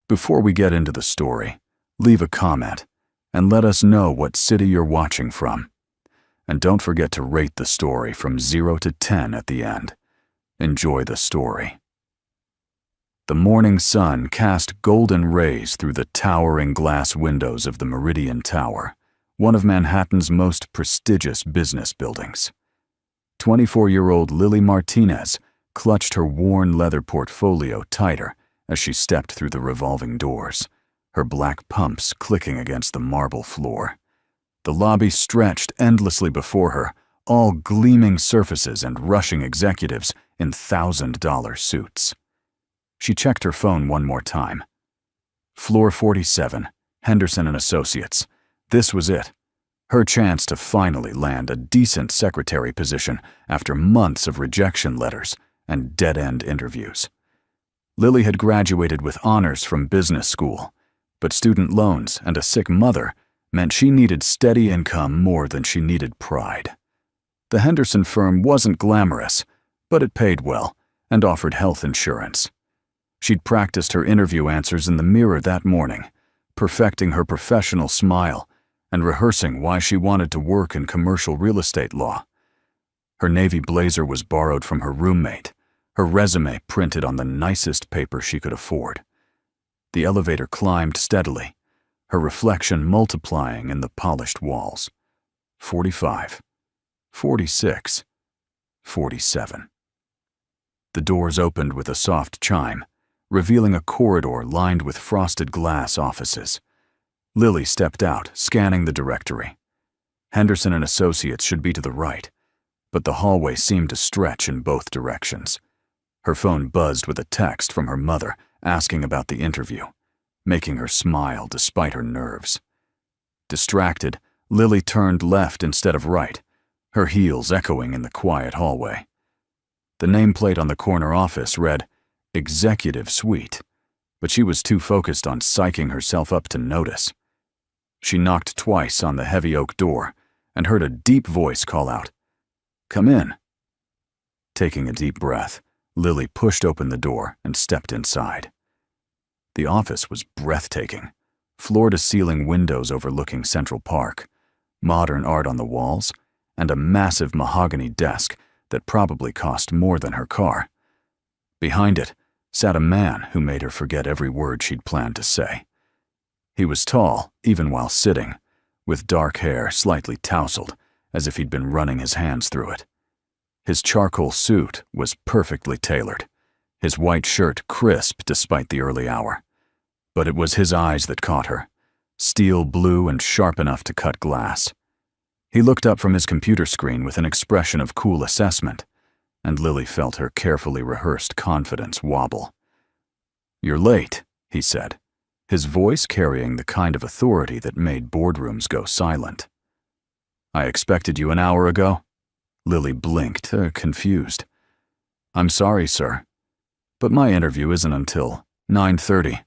Before we get into the story, leave a comment and let us know what city you're watching from. And don't forget to rate the story from 0 to 10 at the end. Enjoy the story. The morning sun cast golden rays through the towering glass windows of the Meridian Tower, one of Manhattan's most prestigious business buildings. 24-year-old Lily Martinez clutched her worn leather portfolio tighter as she stepped through the revolving doors, her black pumps clicking against the marble floor. The lobby stretched endlessly before her, all gleaming surfaces and rushing executives in $1,000 suits. She checked her phone one more time. Floor 47, Henderson and Associates. This was it. Her chance to finally land a decent secretary position after months of rejection letters and dead-end interviews. Lily had graduated with honors from business school, but student loans and a sick mother meant she needed steady income more than she needed pride. The Henderson firm wasn't glamorous, but it paid well and offered health insurance. She'd practiced her interview answers in the mirror that morning, perfecting her professional smile and rehearsing why she wanted to work in commercial real estate law. Her navy blazer was borrowed from her roommate, her resume printed on the nicest paper she could afford. The elevator climbed steadily, her reflection multiplying in the polished walls. 45, 46, 47. The doors opened with a soft chime, revealing a corridor lined with frosted glass offices. Lily stepped out, scanning the directory. Henderson and Associates should be to the right, but the hallway seemed to stretch in both directions. Her phone buzzed with a text from her mother asking about the interview, making her smile despite her nerves. Distracted, Lily turned left instead of right, her heels echoing in the quiet hallway. The nameplate on the corner office read, Executive Suite, but she was too focused on psyching herself up to notice. She knocked twice on the heavy oak door and heard a deep voice call out, "Come in." Taking a deep breath, Lily pushed open the door and stepped inside. The office was breathtaking, floor-to-ceiling windows overlooking Central Park, modern art on the walls, and a massive mahogany desk that probably cost more than her car. Behind it sat a man who made her forget every word she'd planned to say. He was tall, even while sitting, with dark hair slightly tousled, as if he'd been running his hands through it. His charcoal suit was perfectly tailored, his white shirt crisp despite the early hour. But it was his eyes that caught her, steel blue and sharp enough to cut glass. He looked up from his computer screen with an expression of cool assessment, and Lily felt her carefully rehearsed confidence wobble. "You're late," he said, his voice carrying the kind of authority that made boardrooms go silent. "I expected you an hour ago." Lily blinked, confused. "I'm sorry, sir, but my interview isn't until 9:30.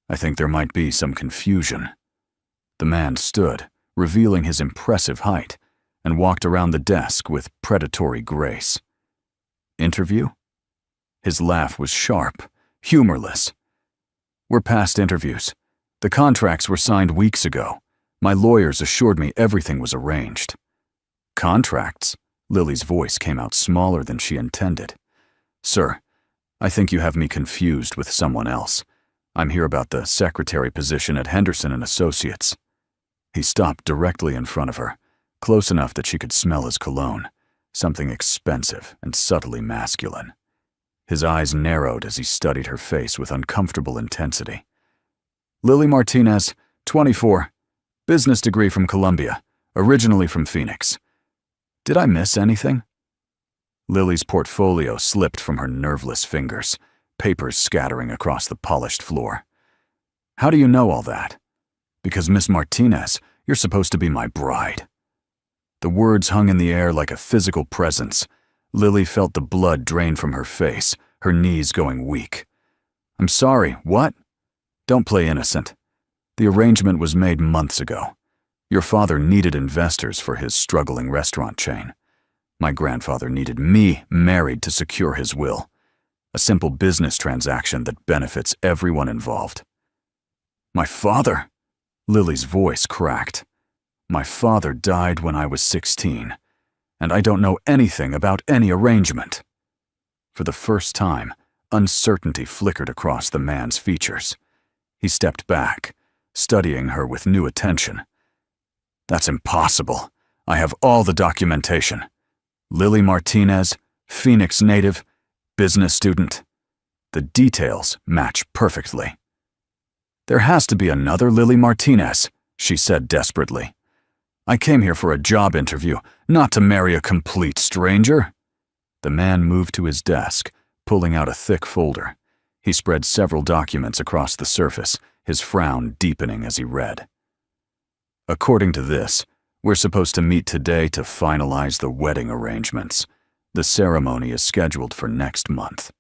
I think there might be some confusion." The man stood, revealing his impressive height, and walked around the desk with predatory grace. "Interview?" His laugh was sharp, humorless. "We're past interviews. The contracts were signed weeks ago. My lawyers assured me everything was arranged." "Contracts?" Lily's voice came out smaller than she intended. "Sir, I think you have me confused with someone else. I'm here about the secretary position at Henderson and Associates." He stopped directly in front of her, close enough that she could smell his cologne, something expensive and subtly masculine. His eyes narrowed as he studied her face with uncomfortable intensity. "Lily Martinez, 24, business degree from Columbia, originally from Phoenix. Did I miss anything?" Lily's portfolio slipped from her nerveless fingers, papers scattering across the polished floor. "How do you know all that?" "Because, Miss Martinez, you're supposed to be my bride." The words hung in the air like a physical presence. Lily felt the blood drain from her face, her knees going weak. "I'm sorry, what?" "Don't play innocent. The arrangement was made months ago. Your father needed investors for his struggling restaurant chain. My grandfather needed me married to secure his will. A simple business transaction that benefits everyone involved. My father? Lily's voice cracked. My father died when I was 16, and I don't know anything about any arrangement. For the first time, uncertainty flickered across the man's features. He stepped back, studying her with new attention. That's impossible. I have all the documentation. Lily Martinez, Phoenix native, business student. The details match perfectly. There has to be another Lily Martinez, she said desperately. I came here for a job interview, not to marry a complete stranger. The man moved to his desk, pulling out a thick folder. He spread several documents across the surface, his frown deepening as he read. According to this, we're supposed to meet today to finalize the wedding arrangements. The ceremony is scheduled for next month.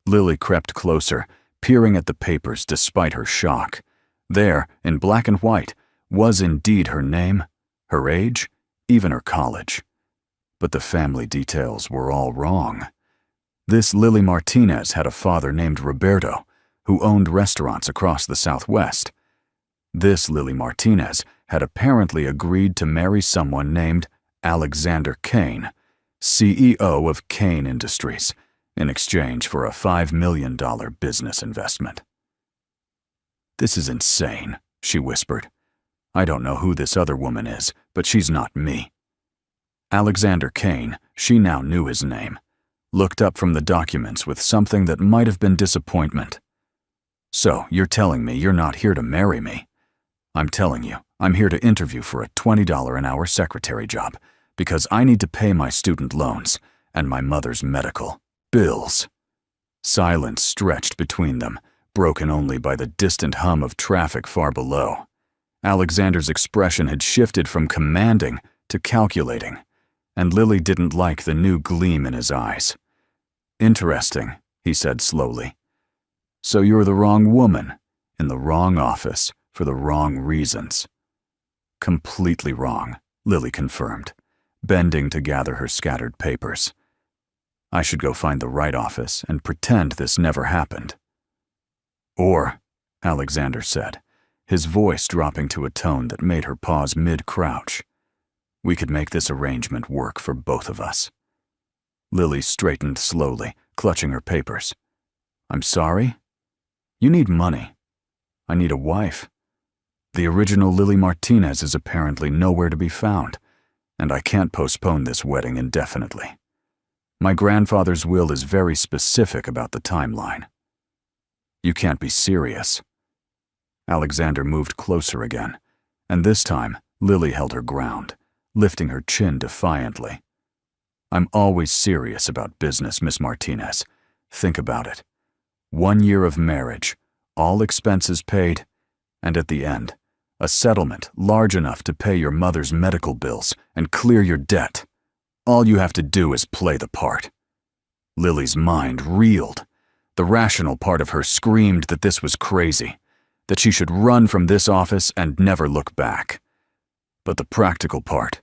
Lily crept closer, peering at the papers despite her shock. There, in black and white, was indeed her name, her age, even her college. But the family details were all wrong. This Lily Martinez had a father named Roberto, who owned restaurants across the Southwest. This Lily Martinez had apparently agreed to marry someone named Alexander Kane, CEO of Kane Industries, in exchange for a $5 million business investment. This is insane, she whispered. I don't know who this other woman is, but she's not me. Alexander Kane, she now knew his name, looked up from the documents with something that might have been disappointment. So, you're telling me you're not here to marry me? I'm telling you, I'm here to interview for a $20 an hour secretary job because I need to pay my student loans and my mother's medical bills. Silence stretched between them, broken only by the distant hum of traffic far below. Alexander's expression had shifted from commanding to calculating, and Lily didn't like the new gleam in his eyes. Interesting, he said slowly. So you're the wrong woman, in the wrong office, for the wrong reasons. Completely wrong, Lily confirmed, bending to gather her scattered papers. I should go find the right office and pretend this never happened. Or, Alexander said, his voice dropping to a tone that made her pause mid-crouch, we could make this arrangement work for both of us. Lily straightened slowly, clutching her papers. I'm sorry? You need money. I need a wife. The original Lily Martinez is apparently nowhere to be found, and I can't postpone this wedding indefinitely. My grandfather's will is very specific about the timeline. You can't be serious. Alexander moved closer again, and this time Lily held her ground, lifting her chin defiantly. I'm always serious about business, Miss Martinez. Think about it. 1 year of marriage, all expenses paid, and at the end, a settlement large enough to pay your mother's medical bills and clear your debt. All you have to do is play the part. Lily's mind reeled. The rational part of her screamed that this was crazy, that she should run from this office and never look back. But the practical part,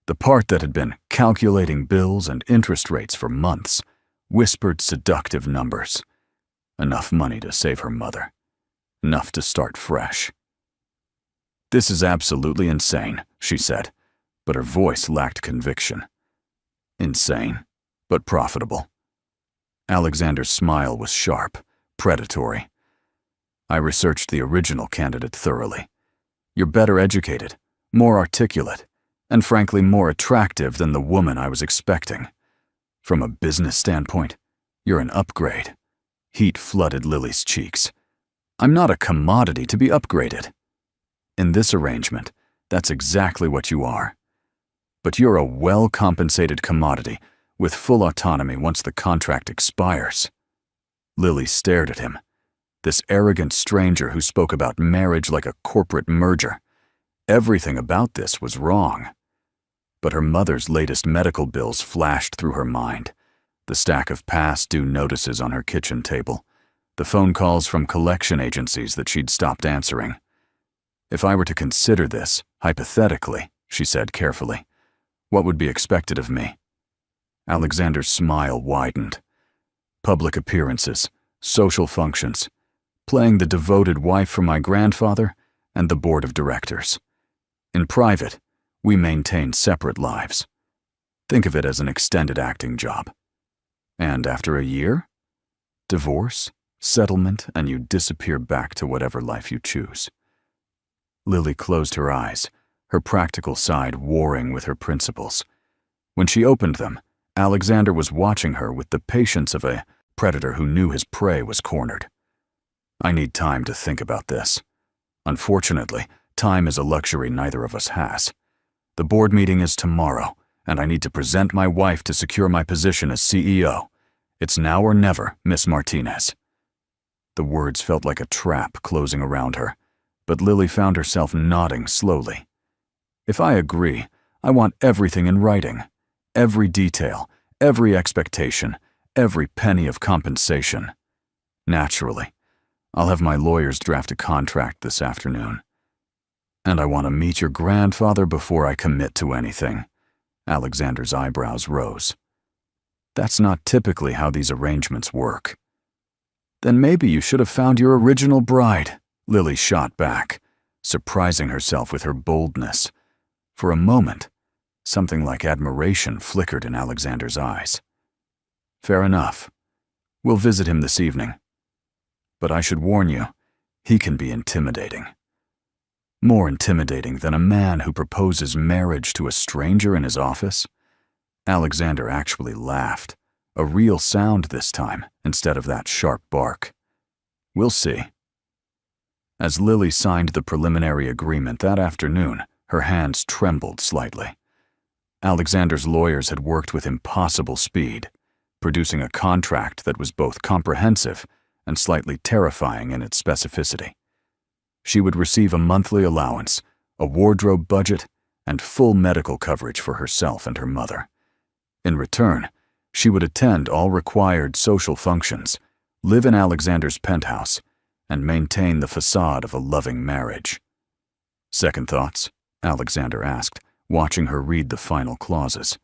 the part that had been calculating bills and interest rates for months, whispered seductive numbers. Enough money to save her mother. Enough to start fresh. This is absolutely insane, she said, but her voice lacked conviction. Insane, but profitable. Alexander's smile was sharp, predatory. I researched the original candidate thoroughly. You're better educated, more articulate, and frankly more attractive than the woman I was expecting. From a business standpoint, you're an upgrade. Heat flooded Lily's cheeks. I'm not a commodity to be upgraded. In this arrangement, that's exactly what you are. But you're a well-compensated commodity with full autonomy once the contract expires. Lily stared at him. This arrogant stranger who spoke about marriage like a corporate merger. Everything about this was wrong. But her mother's latest medical bills flashed through her mind. The stack of past due notices on her kitchen table. The phone calls from collection agencies that she'd stopped answering. If I were to consider this, hypothetically, she said carefully, what would be expected of me? Alexander's smile widened. Public appearances, social functions, playing the devoted wife for my grandfather and the board of directors. In private, we maintained separate lives. Think of it as an extended acting job. And after a year? Divorce, settlement, and you disappear back to whatever life you choose. Lily closed her eyes, her practical side warring with her principles. When she opened them, Alexander was watching her with the patience of a predator who knew his prey was cornered. I need time to think about this. Unfortunately, time is a luxury neither of us has. The board meeting is tomorrow, and I need to present my wife to secure my position as CEO. It's now or never, Miss Martinez. The words felt like a trap closing around her, but Lily found herself nodding slowly. If I agree, I want everything in writing. Every detail, every expectation, every penny of compensation. Naturally, I'll have my lawyers draft a contract this afternoon. And I want to meet your grandfather before I commit to anything. Alexander's eyebrows rose. That's not typically how these arrangements work. Then maybe you should have found your original bride, Lily shot back, surprising herself with her boldness. For a moment, something like admiration flickered in Alexander's eyes. Fair enough. We'll visit him this evening. But I should warn you, he can be intimidating. More intimidating than a man who proposes marriage to a stranger in his office. Alexander actually laughed, a real sound this time instead of that sharp bark. We'll see. As Lily signed the preliminary agreement that afternoon, her hands trembled slightly. Alexander's lawyers had worked with impossible speed, producing a contract that was both comprehensive and slightly terrifying in its specificity. She would receive a monthly allowance, a wardrobe budget, and full medical coverage for herself and her mother. In return, she would attend all required social functions, live in Alexander's penthouse, and maintain the facade of a loving marriage. Second thoughts? Alexander asked, watching her read the final clauses.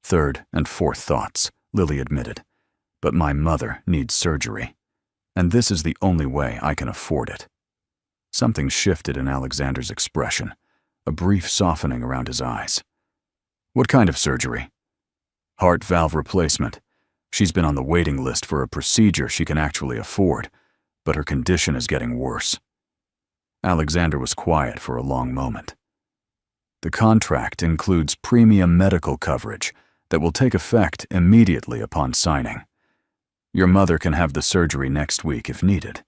Third and fourth thoughts, Lily admitted. But my mother needs surgery, and this is the only way I can afford it. Something shifted in Alexander's expression, a brief softening around his eyes. What kind of surgery? Heart valve replacement. She's been on the waiting list for a procedure she can actually afford, but her condition is getting worse. Alexander was quiet for a long moment. The contract includes premium medical coverage that will take effect immediately upon signing. Your mother can have the surgery next week if needed.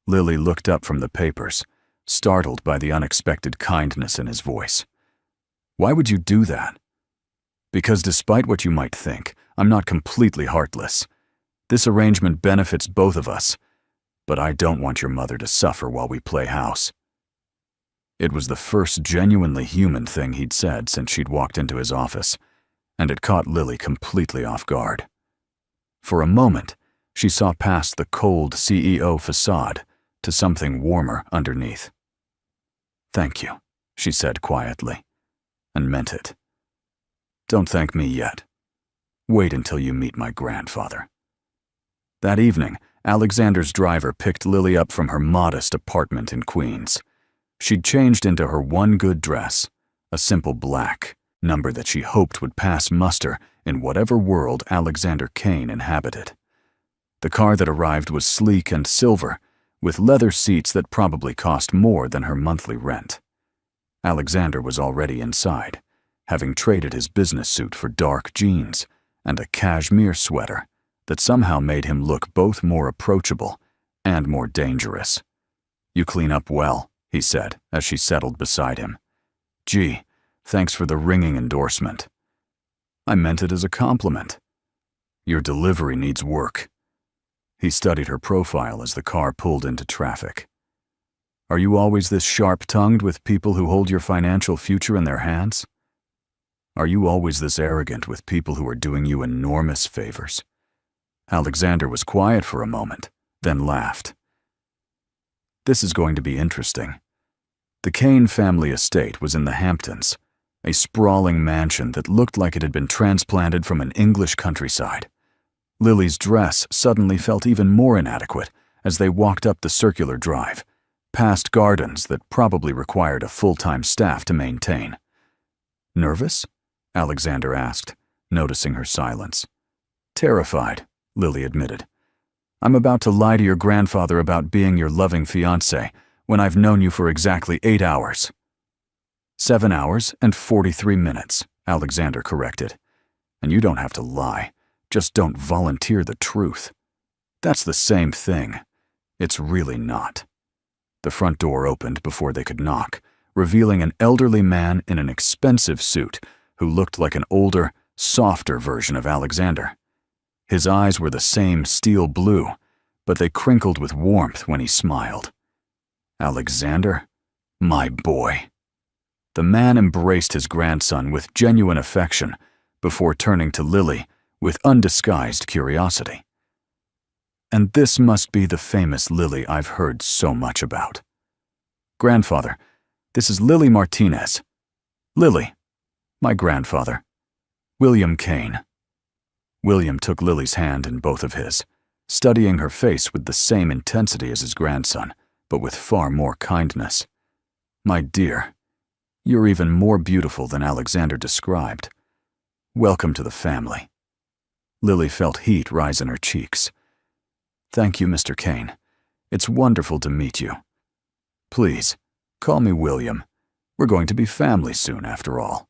Lily looked up from the papers, startled by the unexpected kindness in his voice. Why would you do that? Because despite what you might think, I'm not completely heartless. This arrangement benefits both of us, but I don't want your mother to suffer while we play house. It was the first genuinely human thing he'd said since she'd walked into his office, and it caught Lily completely off guard. For a moment, she saw past the cold CEO facade to something warmer underneath. Thank you, she said quietly, and meant it. Don't thank me yet. Wait until you meet my grandfather. That evening, Alexander's driver picked Lily up from her modest apartment in Queens. She'd changed into her one good dress, a simple black, number that she hoped would pass muster in whatever world Alexander Kane inhabited. The car that arrived was sleek and silver, with leather seats that probably cost more than her monthly rent. Alexander was already inside, having traded his business suit for dark jeans and a cashmere sweater that somehow made him look both more approachable and more dangerous. You clean up well, he said as she settled beside him. Gee, thanks for the ringing endorsement. I meant it as a compliment. Your delivery needs work. He studied her profile as the car pulled into traffic. Are you always this sharp-tongued with people who hold your financial future in their hands? Are you always this arrogant with people who are doing you enormous favors? Alexander was quiet for a moment, then laughed. This is going to be interesting. The Kane family estate was in the Hamptons, a sprawling mansion that looked like it had been transplanted from an English countryside. Lily's dress suddenly felt even more inadequate as they walked up the circular drive, past gardens that probably required a full-time staff to maintain. "Nervous?" Alexander asked, noticing her silence. "Terrified," Lily admitted. "I'm about to lie to your grandfather about being your loving fiancé when I've known you for exactly 8 hours." 7 hours and 43 minutes, Alexander corrected. "And you don't have to lie. Just don't volunteer the truth." "That's the same thing." "It's really not." The front door opened before they could knock, revealing an elderly man in an expensive suit who looked like an older, softer version of Alexander. His eyes were the same steel blue, but they crinkled with warmth when he smiled. "Alexander? My boy." The man embraced his grandson with genuine affection before turning to Lily with undisguised curiosity. "And this must be the famous Lily I've heard so much about." "Grandfather, this is Lily Martinez." "Lily, my grandfather, William Kane." William took Lily's hand in both of his, studying her face with the same intensity as his grandson, but with far more kindness. "My dear, you're even more beautiful than Alexander described. Welcome to the family." Lily felt heat rise in her cheeks. "Thank you, Mr. Kane. It's wonderful to meet you. Please, call me William. We're going to be family soon, after all."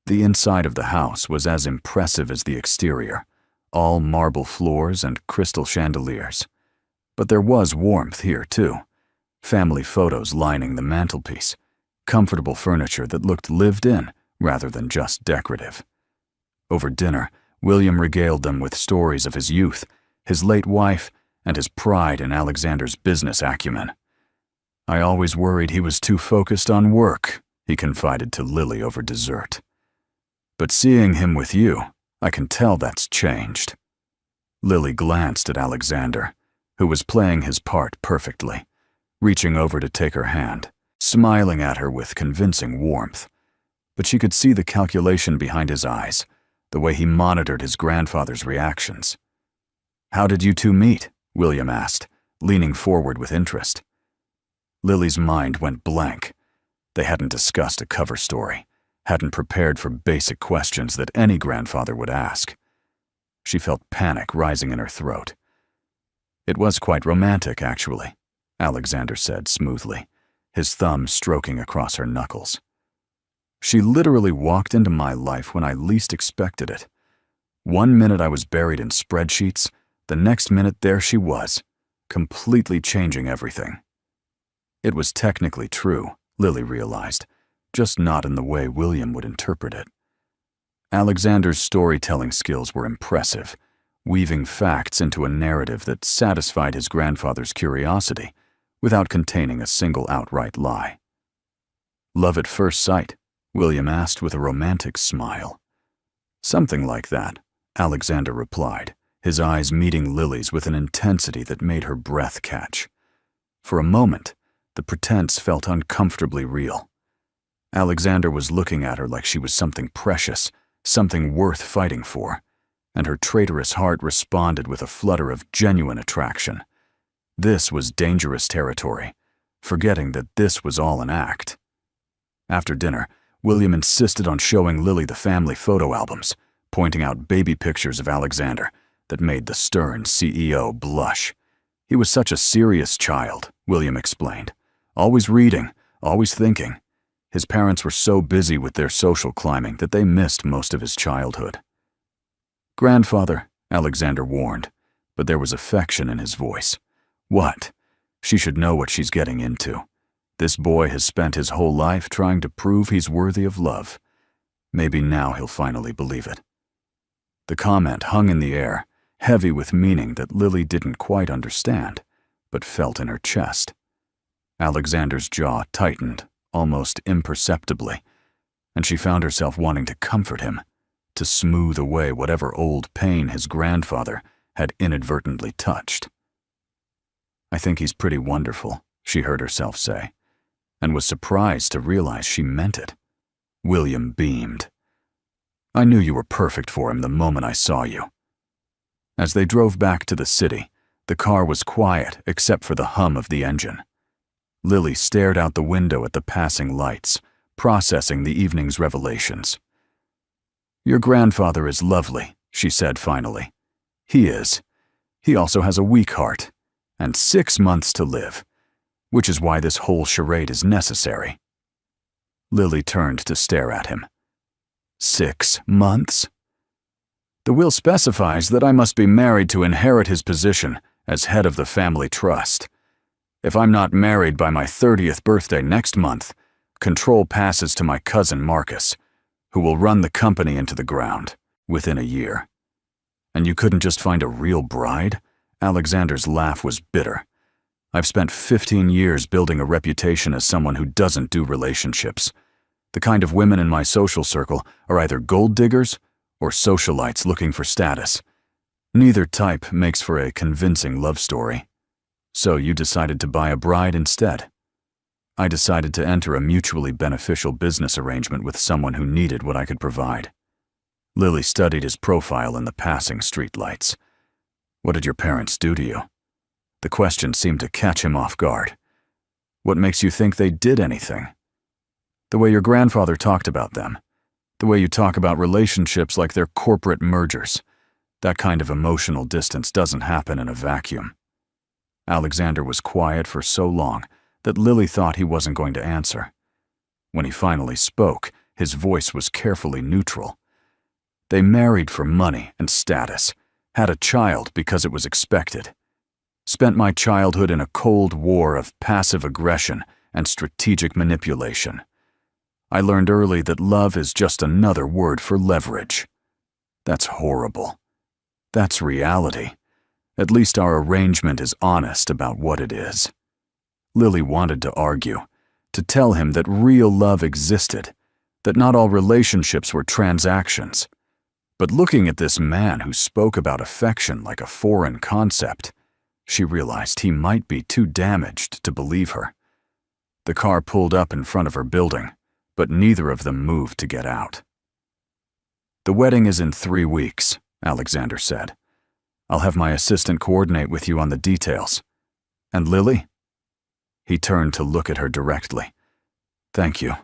The inside of the house was as impressive as the exterior, all marble floors and crystal chandeliers. But there was warmth here, too. Family photos lining the mantelpiece, comfortable furniture that looked lived in rather than just decorative. Over dinner, William regaled them with stories of his youth, his late wife, and his pride in Alexander's business acumen. "I always worried he was too focused on work," he confided to Lily over dessert. "But seeing him with you, I can tell that's changed." Lily glanced at Alexander, who was playing his part perfectly, reaching over to take her hand, smiling at her with convincing warmth. But she could see the calculation behind his eyes, the way he monitored his grandfather's reactions. "How did you two meet?" William asked, leaning forward with interest. Lily's mind went blank. They hadn't discussed a cover story, hadn't prepared for basic questions that any grandfather would ask. She felt panic rising in her throat. "It was quite romantic, actually," Alexander said smoothly, his thumb stroking across her knuckles. "She literally walked into my life when I least expected it. One minute I was buried in spreadsheets, the next minute there she was, completely changing everything." It was technically true, Lily realized, just not in the way William would interpret it. Alexander's storytelling skills were impressive, weaving facts into a narrative that satisfied his grandfather's curiosity without containing a single outright lie. "Love at first sight?" William asked with a romantic smile. "Something like that," Alexander replied, his eyes meeting Lily's with an intensity that made her breath catch. For a moment, the pretense felt uncomfortably real. Alexander was looking at her like she was something precious, something worth fighting for, and her traitorous heart responded with a flutter of genuine attraction. This was dangerous territory, forgetting that this was all an act. After dinner, William insisted on showing Lily the family photo albums, pointing out baby pictures of Alexander that made the stern CEO blush. He was such a serious child, William explained. Always reading, always thinking. His parents were so busy with their social climbing that they missed most of his childhood. "Grandfather," Alexander warned, but there was affection in his voice. "What? She should know what she's getting into. This boy has spent his whole life trying to prove he's worthy of love. Maybe now he'll finally believe it." The comment hung in the air, heavy with meaning that Lily didn't quite understand, but felt in her chest. Alexander's jaw tightened, almost imperceptibly, and she found herself wanting to comfort him, to smooth away whatever old pain his grandfather had inadvertently touched. "I think he's pretty wonderful," she heard herself say, and was surprised to realize she meant it. William beamed. "I knew you were perfect for him the moment I saw you." As they drove back to the city, The car was quiet except for the hum of the engine. Lily stared out the window at the passing lights, processing the evening's revelations. "Your grandfather is lovely," she said finally. "He is. He also has a weak heart, and 6 months to live, which is why this whole charade is necessary." Lily turned to stare at him. 6 months? "The will specifies that I must be married to inherit his position as head of the family trust. If I'm not married by my 30th birthday next month, control passes to my cousin Marcus, who will run the company into the ground within a year." "And you couldn't just find a real bride?" Alexander's laugh was bitter. "I've spent 15 years building a reputation as someone who doesn't do relationships. The kind of women in my social circle are either gold diggers or socialites looking for status. Neither type makes for a convincing love story. So you decided to buy a bride instead." "I decided to enter a mutually beneficial business arrangement with someone who needed what I could provide." Lily studied his profile in the passing streetlights. "What did your parents do to you?" The question seemed to catch him off guard. "What makes you think they did anything?" "The way your grandfather talked about them. The way you talk about relationships like they're corporate mergers. That kind of emotional distance doesn't happen in a vacuum." Alexander was quiet for so long that Lily thought he wasn't going to answer. When he finally spoke, his voice was carefully neutral. "They married for money and status, had a child because it was expected. Spent my childhood in a cold war of passive aggression and strategic manipulation. I learned early that love is just another word for leverage. That's horrible. That's reality. At least our arrangement is honest about what it is." Lily wanted to argue, to tell him that real love existed, that not all relationships were transactions. But looking at this man who spoke about affection like a foreign concept, she realized he might be too damaged to believe her. The car pulled up in front of her building, but neither of them moved to get out. "The wedding is in 3 weeks, Alexander said. "I'll have my assistant coordinate with you on the details. And Lily?" He turned to look at her directly. "Thank you.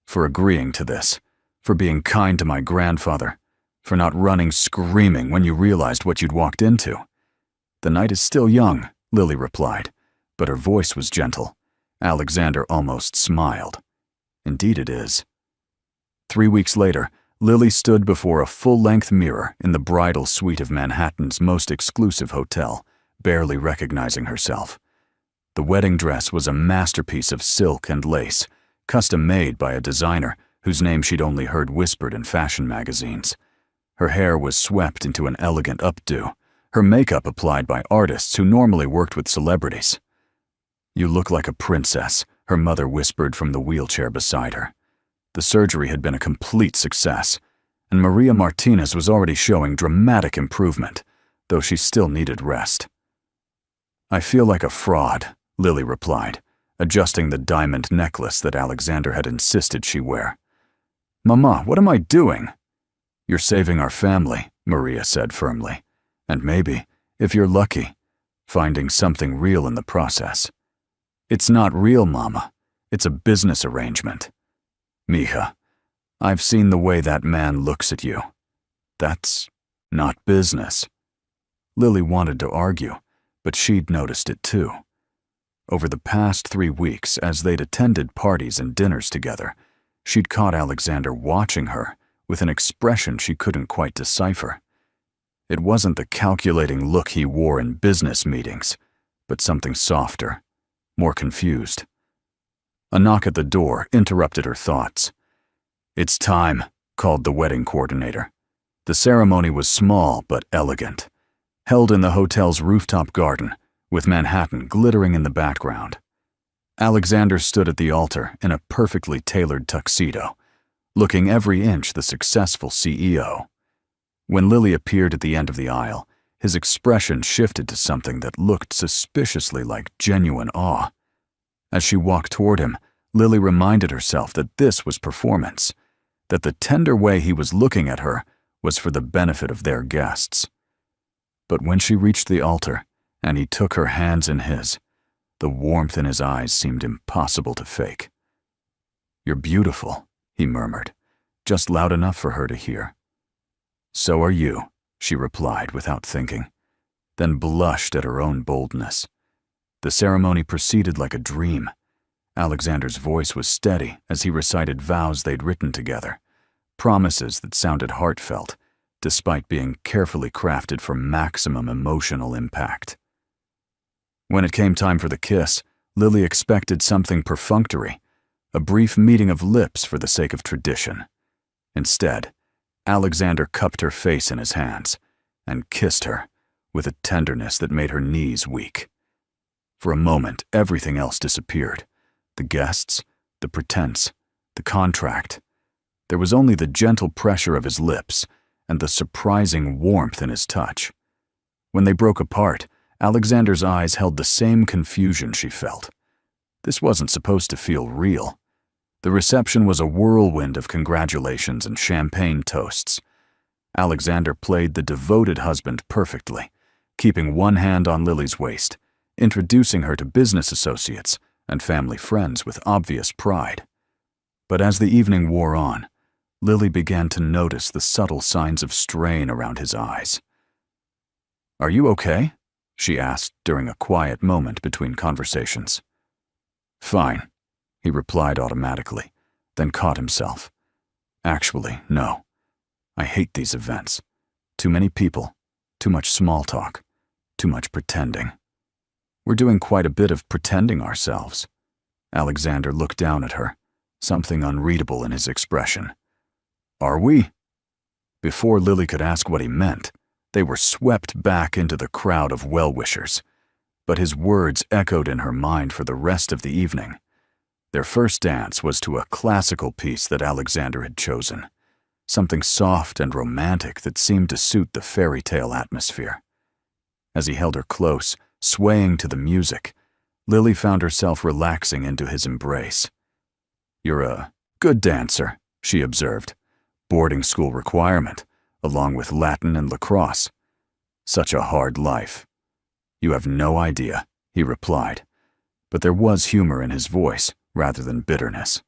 For agreeing to this, for being kind to my grandfather, for not running screaming when you realized what you'd walked into." "The night is still young," Lily replied, but her voice was gentle. Alexander almost smiled. "Indeed it is." 3 weeks later, Lily stood before a full-length mirror in the bridal suite of Manhattan's most exclusive hotel, barely recognizing herself. The wedding dress was a masterpiece of silk and lace, custom-made by a designer whose name she'd only heard whispered in fashion magazines. Her hair was swept into an elegant updo, her makeup applied by artists who normally worked with celebrities. "You look like a princess," her mother whispered from the wheelchair beside her. The surgery had been a complete success, and Maria Martinez was already showing dramatic improvement, though she still needed rest. "I feel like a fraud," Lily replied, adjusting the diamond necklace that Alexander had insisted she wear. "Mama, what am I doing?" "You're saving our family," Maria said firmly, "and maybe, if you're lucky, finding something real in the process." "It's not real, Mama. It's a business arrangement." "Mija, I've seen the way that man looks at you. That's not business." Lily wanted to argue, but she'd noticed it too. Over the past 3 weeks, as they'd attended parties and dinners together, she'd caught Alexander watching her with an expression she couldn't quite decipher. It wasn't the calculating look he wore in business meetings, but something softer, more confused. A knock at the door interrupted her thoughts. "It's time," called the wedding coordinator. The ceremony was small but elegant, held in the hotel's rooftop garden, with Manhattan glittering in the background. Alexander stood at the altar in a perfectly tailored tuxedo, looking every inch the successful CEO. When Lily appeared at the end of the aisle, his expression shifted to something that looked suspiciously like genuine awe. As she walked toward him, Lily reminded herself that this was performance, that the tender way he was looking at her was for the benefit of their guests. But when she reached the altar, and he took her hands in his. The warmth in his eyes seemed impossible to fake. "You're beautiful," he murmured, just loud enough for her to hear. "So are you," she replied without thinking, then blushed at her own boldness. The ceremony proceeded like a dream. Alexander's voice was steady as he recited vows they'd written together, promises that sounded heartfelt, despite being carefully crafted for maximum emotional impact. When it came time for the kiss, Lily expected something perfunctory, a brief meeting of lips for the sake of tradition. Instead, Alexander cupped her face in his hands and kissed her with a tenderness that made her knees weak. For a moment, everything else disappeared. The guests, the pretense, the contract. There was only the gentle pressure of his lips and the surprising warmth in his touch. When they broke apart, Alexander's eyes held the same confusion she felt. This wasn't supposed to feel real. The reception was a whirlwind of congratulations and champagne toasts. Alexander played the devoted husband perfectly, keeping one hand on Lily's waist, introducing her to business associates and family friends with obvious pride. But as the evening wore on, Lily began to notice the subtle signs of strain around his eyes. "Are you okay?" she asked during a quiet moment between conversations. "Fine," he replied automatically, then caught himself. "Actually, no. I hate these events. Too many people, too much small talk, too much pretending. We're doing quite a bit of pretending ourselves." Alexander looked down at her, something unreadable in his expression. "Are we?" Before Lily could ask what he meant, they were swept back into the crowd of well-wishers. But his words echoed in her mind for the rest of the evening. Their first dance was to a classical piece that Alexander had chosen, something soft and romantic that seemed to suit the fairy tale atmosphere. As he held her close, swaying to the music, Lily found herself relaxing into his embrace. "You're a good dancer," she observed. "Boarding school requirement, along with Latin and lacrosse. Such a hard life." "You have no idea," he replied, but there was humor in his voice rather than bitterness.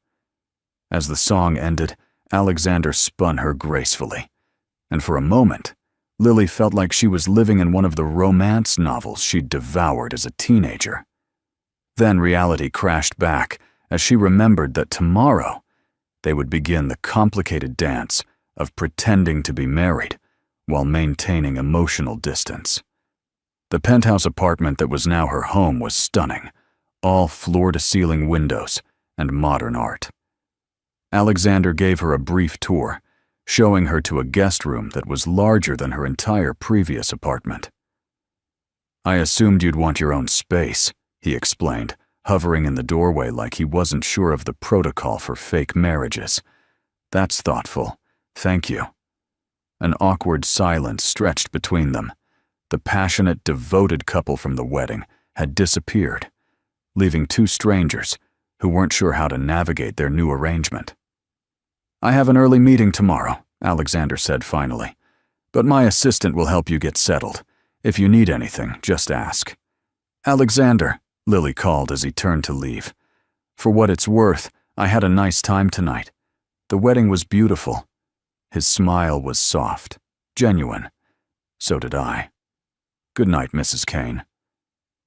As the song ended, Alexander spun her gracefully, and for a moment, Lily felt like she was living in one of the romance novels she'd devoured as a teenager. Then reality crashed back as she remembered that tomorrow they would begin the complicated dance of pretending to be married while maintaining emotional distance. The penthouse apartment that was now her home was stunning, all floor-to-ceiling windows and modern art. Alexander gave her a brief tour, showing her to a guest room that was larger than her entire previous apartment. "I assumed you'd want your own space," he explained, hovering in the doorway like he wasn't sure of the protocol for fake marriages. "That's thoughtful. Thank you." An awkward silence stretched between them. The passionate, devoted couple from the wedding had disappeared, leaving two strangers who weren't sure how to navigate their new arrangement. "I have an early meeting tomorrow," Alexander said finally, "but my assistant will help you get settled. If you need anything, just ask." "Alexander," Lily called as he turned to leave. "For what it's worth, I had a nice time tonight. The wedding was beautiful." His smile was soft, genuine. "So did I. Good night, Mrs. Kane."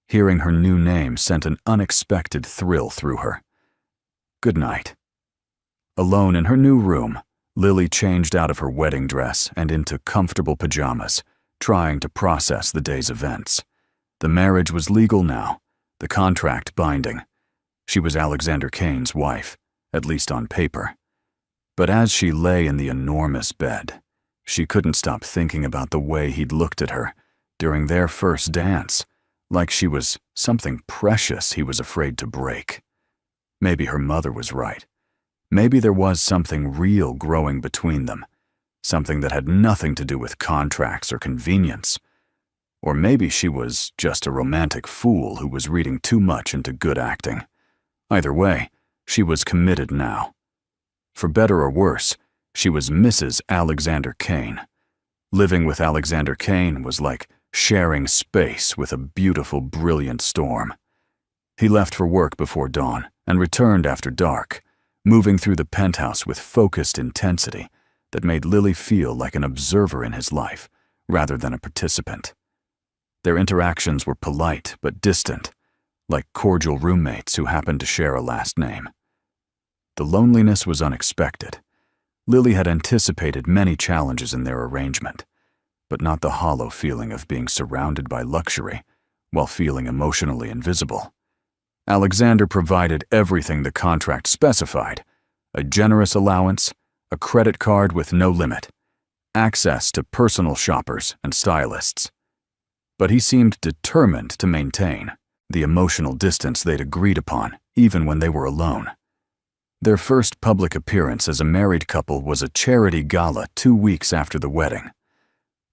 Hearing her new name sent an unexpected thrill through her. Good night. Alone in her new room, Lily changed out of her wedding dress and into comfortable pajamas, trying to process the day's events. The marriage was legal now, the contract binding. She was Alexander Kane's wife, at least on paper. But as she lay in the enormous bed, she couldn't stop thinking about the way he'd looked at her during their first dance, like she was something precious he was afraid to break. Maybe her mother was right. Maybe there was something real growing between them, something that had nothing to do with contracts or convenience. Or maybe she was just a romantic fool who was reading too much into good acting. Either way, she was committed now. For better or worse, she was Mrs. Alexander Kane. Living with Alexander Kane was like sharing space with a beautiful, brilliant storm. He left for work before dawn and returned after dark, moving through the penthouse with focused intensity that made Lily feel like an observer in his life rather than a participant. Their interactions were polite but distant, like cordial roommates who happened to share a last name. The loneliness was unexpected. Lily had anticipated many challenges in their arrangement, but not the hollow feeling of being surrounded by luxury while feeling emotionally invisible. Alexander provided everything the contract specified: a generous allowance, a credit card with no limit, access to personal shoppers and stylists. But he seemed determined to maintain the emotional distance they'd agreed upon, even when they were alone. Their first public appearance as a married couple was a charity gala 2 weeks after the wedding.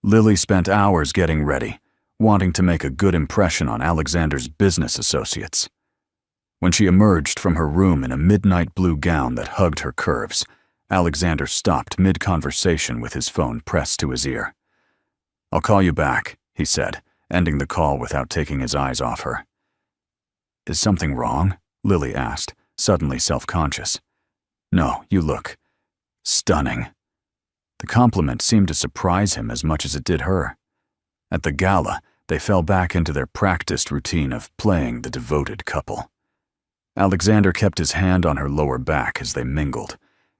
Lily spent hours getting ready, wanting to make a good impression on Alexander's business associates. When she emerged from her room in a midnight blue gown that hugged her curves, Alexander stopped mid-conversation with his phone pressed to his ear. "I'll call you back," he said, ending the call without taking his eyes off her. "Is something wrong?" Lily asked, suddenly self-conscious. "No, you look stunning." The compliment seemed to surprise him as much as it did her. At the gala, they fell back into their practiced routine of playing the devoted couple. Alexander kept his hand on her lower back as they mingled,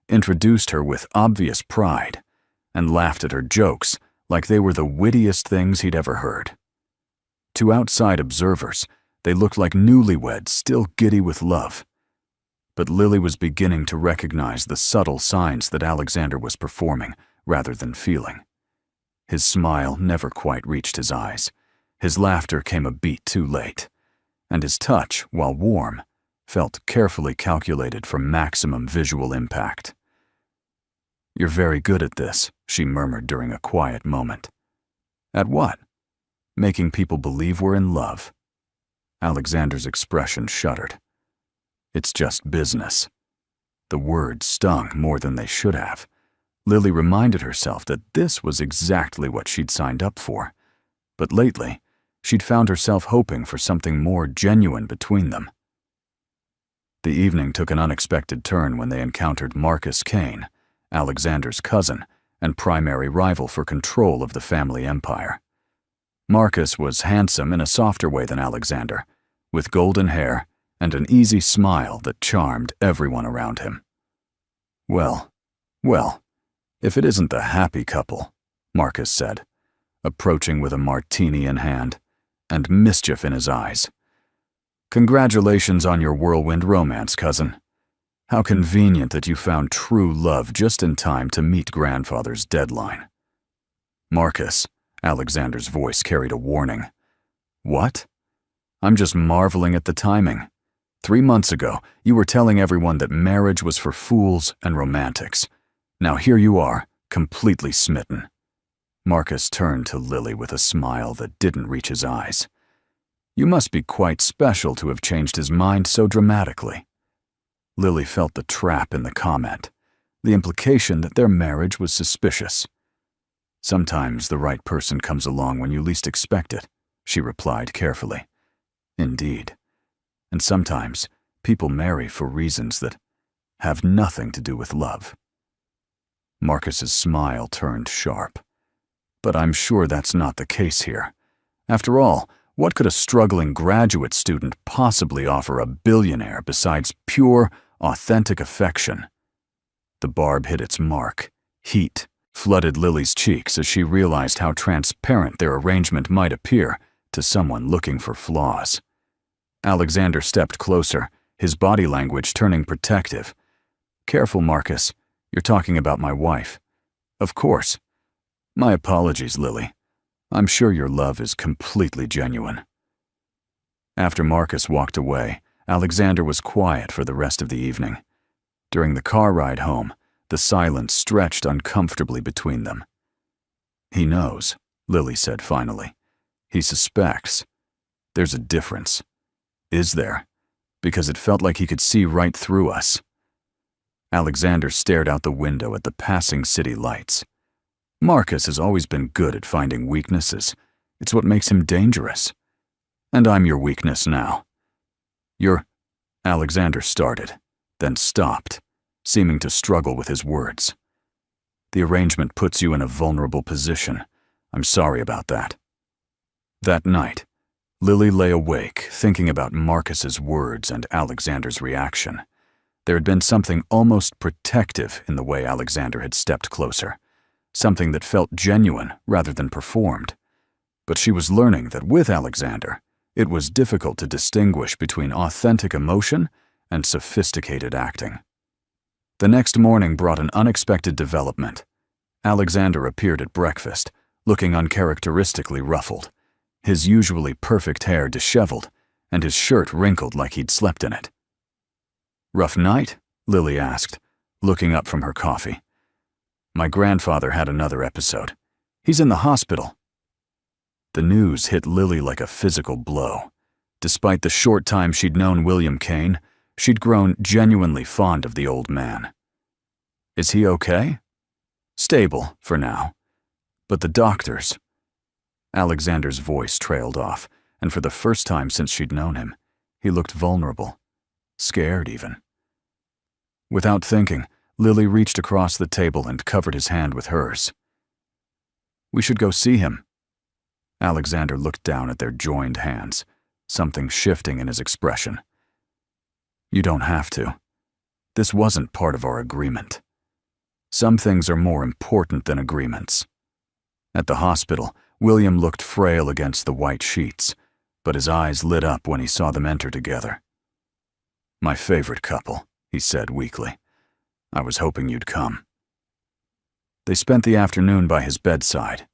introduced her with obvious pride, and laughed at her jokes like they were the wittiest things he'd ever heard. To outside observers, they looked like newlyweds still giddy with love. But Lily was beginning to recognize the subtle signs that Alexander was performing rather than feeling. His smile never quite reached his eyes. His laughter came a beat too late, and his touch, while warm, felt carefully calculated for maximum visual impact. "You're very good at this," she murmured during a quiet moment. "At what?" "Making people believe we're in love." Alexander's expression shuddered. "It's just business." The words stung more than they should have. Lily reminded herself that this was exactly what she'd signed up for. But lately, she'd found herself hoping for something more genuine between them. The evening took an unexpected turn when they encountered Marcus Kane, Alexander's cousin and primary rival for control of the family empire. Marcus was handsome in a softer way than Alexander, with golden hair and an easy smile that charmed everyone around him. Well, if it isn't the happy couple," Marcus said, approaching with a martini in hand and mischief in his eyes. "Congratulations on your whirlwind romance, cousin. How convenient that you found true love just in time to meet grandfather's deadline." "Marcus," Alexander's voice carried a warning. "What?" "I'm just marveling at the timing. 3 months ago, you were telling everyone that marriage was for fools and romantics. Now here you are, completely smitten." Marcus turned to Lily with a smile that didn't reach his eyes. "You must be quite special to have changed his mind so dramatically." Lily felt the trap in the comment, the implication that their marriage was suspicious. "Sometimes the right person comes along when you least expect it," she replied carefully. "Indeed. And sometimes people marry for reasons that have nothing to do with love." Marcus's smile turned sharp. "But I'm sure that's not the case here. After all, what could a struggling graduate student possibly offer a billionaire besides pure, authentic affection?" The barb hit its mark. Heat flooded Lily's cheeks as she realized how transparent their arrangement might appear to someone looking for flaws. Alexander stepped closer, his body language turning protective. "Careful, Marcus. You're talking about my wife." "Of course. My apologies, Lily. I'm sure your love is completely genuine." After Marcus walked away, Alexander was quiet for the rest of the evening. During the car ride home, the silence stretched uncomfortably between them. "He knows," Lily said finally. "He suspects. There's a difference." "Is there?" "Because it felt like he could see right through us." Alexander stared out the window at the passing city lights. Marcus has always been good at finding weaknesses. It's what makes him dangerous. And I'm your weakness now. Alexander started, then stopped, seeming to struggle with his words. The arrangement puts you in a vulnerable position. I'm sorry about that. That night, Lily lay awake, thinking about Marcus's words and Alexander's reaction. There had been something almost protective in the way Alexander had stepped closer, something that felt genuine rather than performed. But she was learning that with Alexander, it was difficult to distinguish between authentic emotion and sophisticated acting. The next morning brought an unexpected development. Alexander appeared at breakfast, looking uncharacteristically ruffled, his usually perfect hair disheveled, and his shirt wrinkled like he'd slept in it. "Rough night?" Lily asked, looking up from her coffee. "My grandfather had another episode. He's in the hospital." The news hit Lily like a physical blow. Despite the short time she'd known William Kane, she'd grown genuinely fond of the old man. "Is he okay?" "Stable, for now. But the doctors—" Alexander's voice trailed off, and for the first time since she'd known him, he looked vulnerable, scared even. Without thinking, Lily reached across the table and covered his hand with hers. "We should go see him." Alexander looked down at their joined hands, something shifting in his expression. "You don't have to. This wasn't part of our agreement. Some things are more important than agreements." At the hospital, William looked frail against the white sheets, but his eyes lit up when he saw them enter together. "My favorite couple," he said weakly. "I was hoping you'd come." They spent the afternoon by his bedside,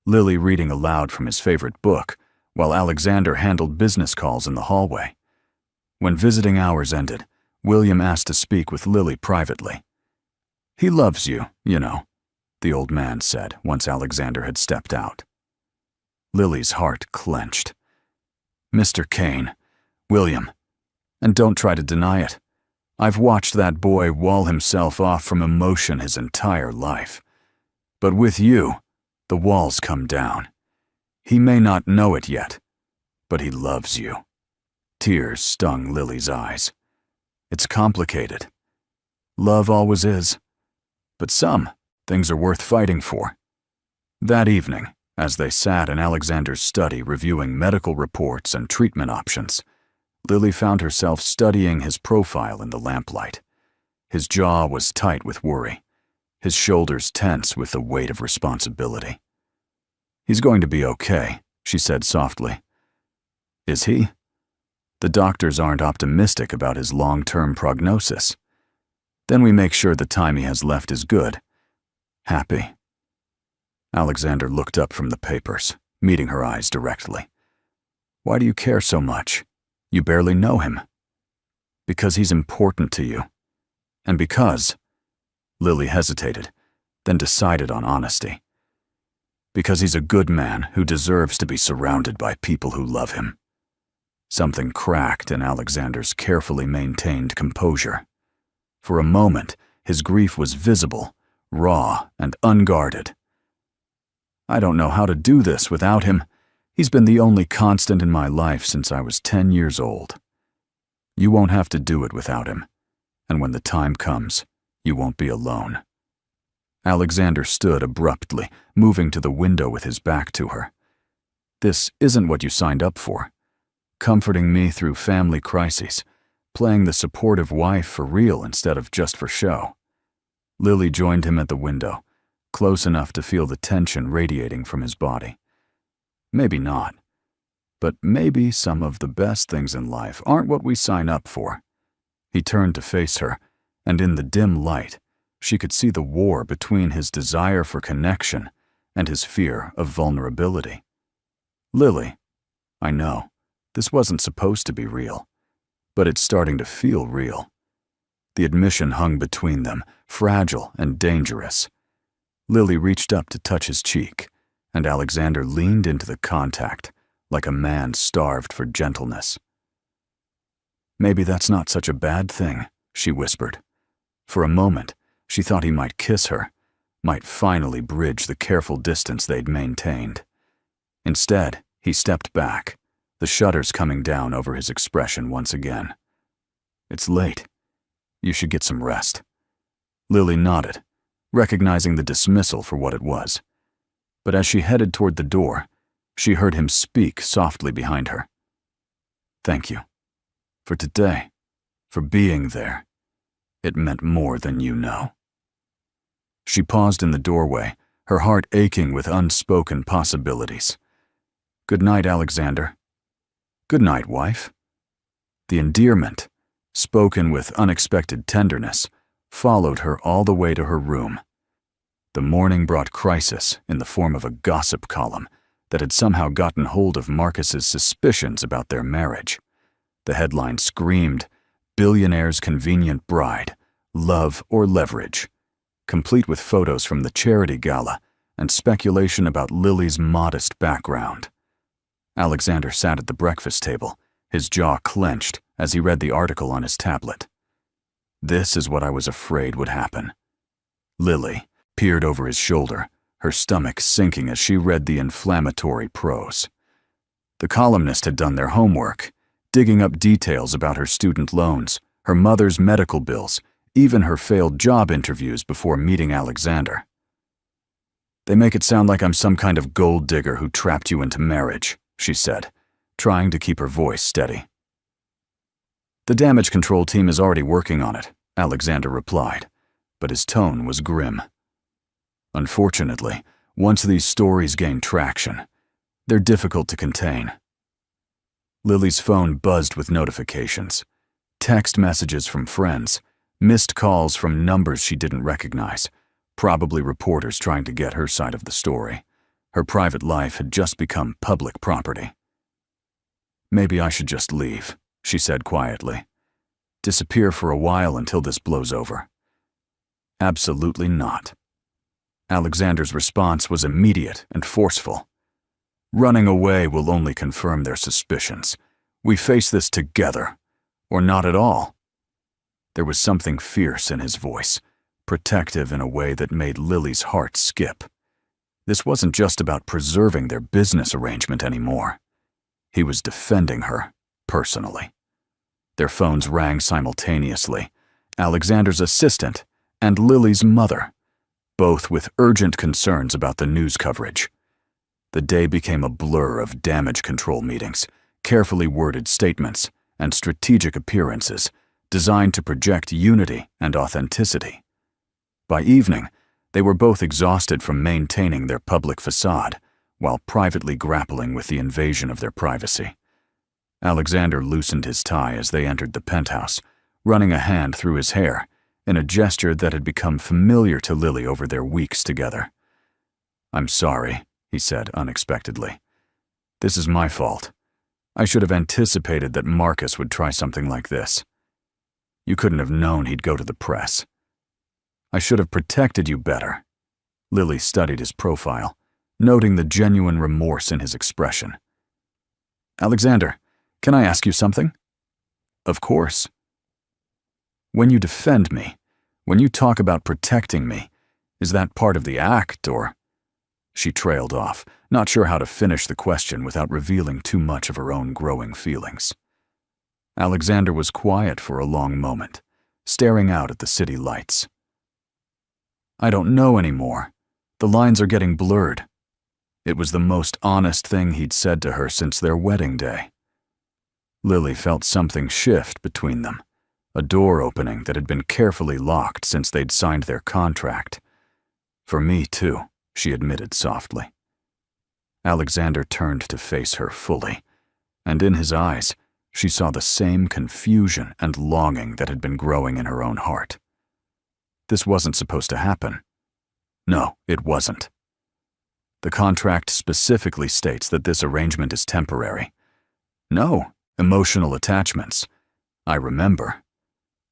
Lily reading aloud from his favorite book, while Alexander handled business calls in the hallway. When visiting hours ended, William asked to speak with Lily privately. "He loves you, you know," the old man said once Alexander had stepped out. Lily's heart clenched. "Mr. Kane, William, and don't try to deny it. I've watched that boy wall himself off from emotion his entire life. But with you, the walls come down. He may not know it yet, but he loves you." Tears stung Lily's eyes. "It's complicated. Love always is. But some things are worth fighting for." That evening, as they sat in Alexander's study reviewing medical reports and treatment options, Lily found herself studying his profile in the lamplight. His jaw was tight with worry, his shoulders tense with the weight of responsibility. "He's going to be okay," she said softly. "Is he?" "The doctors aren't optimistic about his long-term prognosis. Then we make sure the time he has left is good. Happy." Alexander looked up from the papers, meeting her eyes directly. "Why do you care so much? You barely know him." "Because he's important to you. And because—" Lily hesitated, then decided on honesty. "Because he's a good man who deserves to be surrounded by people who love him." Something cracked in Alexander's carefully maintained composure. For a moment, his grief was visible, raw, and unguarded. "I don't know how to do this without him. He's been the only constant in my life since I was 10 years old. You won't have to do it without him, and when the time comes, you won't be alone." Alexander stood abruptly, moving to the window with his back to her. "This isn't what you signed up for. Comforting me through family crises, playing the supportive wife for real instead of just for show." Lily joined him at the window, close enough to feel the tension radiating from his body. Maybe not, but maybe some of the best things in life aren't what we sign up for. He turned to face her, and in the dim light, she could see the war between his desire for connection and his fear of vulnerability. "Lily, I know, this wasn't supposed to be real, but it's starting to feel real." The admission hung between them, fragile and dangerous. Lily reached up to touch his cheek, and Alexander leaned into the contact like a man starved for gentleness. "Maybe that's not such a bad thing," she whispered. For a moment, she thought he might kiss her, might finally bridge the careful distance they'd maintained. Instead, he stepped back, the shutters coming down over his expression once again. "It's late. You should get some rest." Lily nodded, recognizing the dismissal for what it was. But as she headed toward the door, she heard him speak softly behind her. "Thank you. For today. For being there. It meant more than you know." She paused in the doorway, her heart aching with unspoken possibilities. "Good night, Alexander." "Good night, wife." The endearment, spoken with unexpected tenderness, followed her all the way to her room. The morning brought crisis in the form of a gossip column that had somehow gotten hold of Marcus's suspicions about their marriage. The headline screamed, "Billionaire's convenient bride, love or leverage," complete with photos from the charity gala and speculation about Lily's modest background. Alexander sat at the breakfast table, his jaw clenched as he read the article on his tablet. This is what I was afraid would happen. Lily peered over his shoulder, her stomach sinking as she read the inflammatory prose. The columnist had done their homework, digging up details about her student loans, her mother's medical bills, even her failed job interviews before meeting Alexander. "They make it sound like I'm some kind of gold digger who trapped you into marriage," she said, trying to keep her voice steady. "The damage control team is already working on it," Alexander replied, but his tone was grim. "Unfortunately, once these stories gain traction, they're difficult to contain." Lily's phone buzzed with notifications, text messages from friends, missed calls from numbers she didn't recognize, probably reporters trying to get her side of the story. Her private life had just become public property. "Maybe I should just leave," she said quietly. "Disappear for a while until this blows over." "Absolutely not." Alexander's response was immediate and forceful. "Running away will only confirm their suspicions. We face this together, or not at all." There was something fierce in his voice, protective in a way that made Lily's heart skip. This wasn't just about preserving their business arrangement anymore. He was defending her, personally. Their phones rang simultaneously, Alexander's assistant and Lily's mother, both with urgent concerns about the news coverage. The day became a blur of damage control meetings, carefully worded statements, and strategic appearances designed to project unity and authenticity. By evening, they were both exhausted from maintaining their public facade while privately grappling with the invasion of their privacy. Alexander loosened his tie as they entered the penthouse, running a hand through his hair in a gesture that had become familiar to Lily over their weeks together. "I'm sorry," he said unexpectedly. "This is my fault. I should have anticipated that Marcus would try something like this. You couldn't have known he'd go to the press. I should have protected you better." Lily studied his profile, noting the genuine remorse in his expression. "Alexander, can I ask you something?" "Of course." "When you defend me, when you talk about protecting me, is that part of the act, or—" She trailed off, not sure how to finish the question without revealing too much of her own growing feelings. Alexander was quiet for a long moment, staring out at the city lights. "I don't know anymore. The lines are getting blurred." It was the most honest thing he'd said to her since their wedding day. Lily felt something shift between them, a door opening that had been carefully locked since they'd signed their contract. "For me, too," she admitted softly. Alexander turned to face her fully, and in his eyes, she saw the same confusion and longing that had been growing in her own heart. This wasn't supposed to happen. No, it wasn't. The contract specifically states that this arrangement is temporary. No emotional attachments. I remember.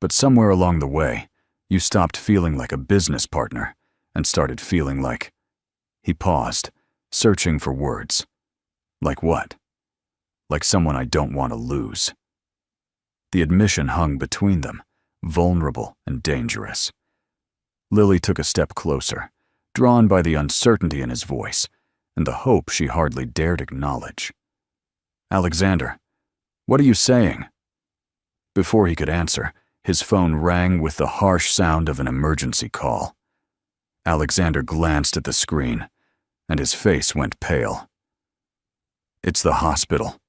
But somewhere along the way, you stopped feeling like a business partner and started feeling like— He paused, searching for words. Like what? Like someone I don't want to lose. The admission hung between them, vulnerable and dangerous. Lily took a step closer, drawn by the uncertainty in his voice, and the hope she hardly dared acknowledge. "Alexander, what are you saying?" Before he could answer, his phone rang with the harsh sound of an emergency call. Alexander glanced at the screen, and his face went pale. "It's the hospital."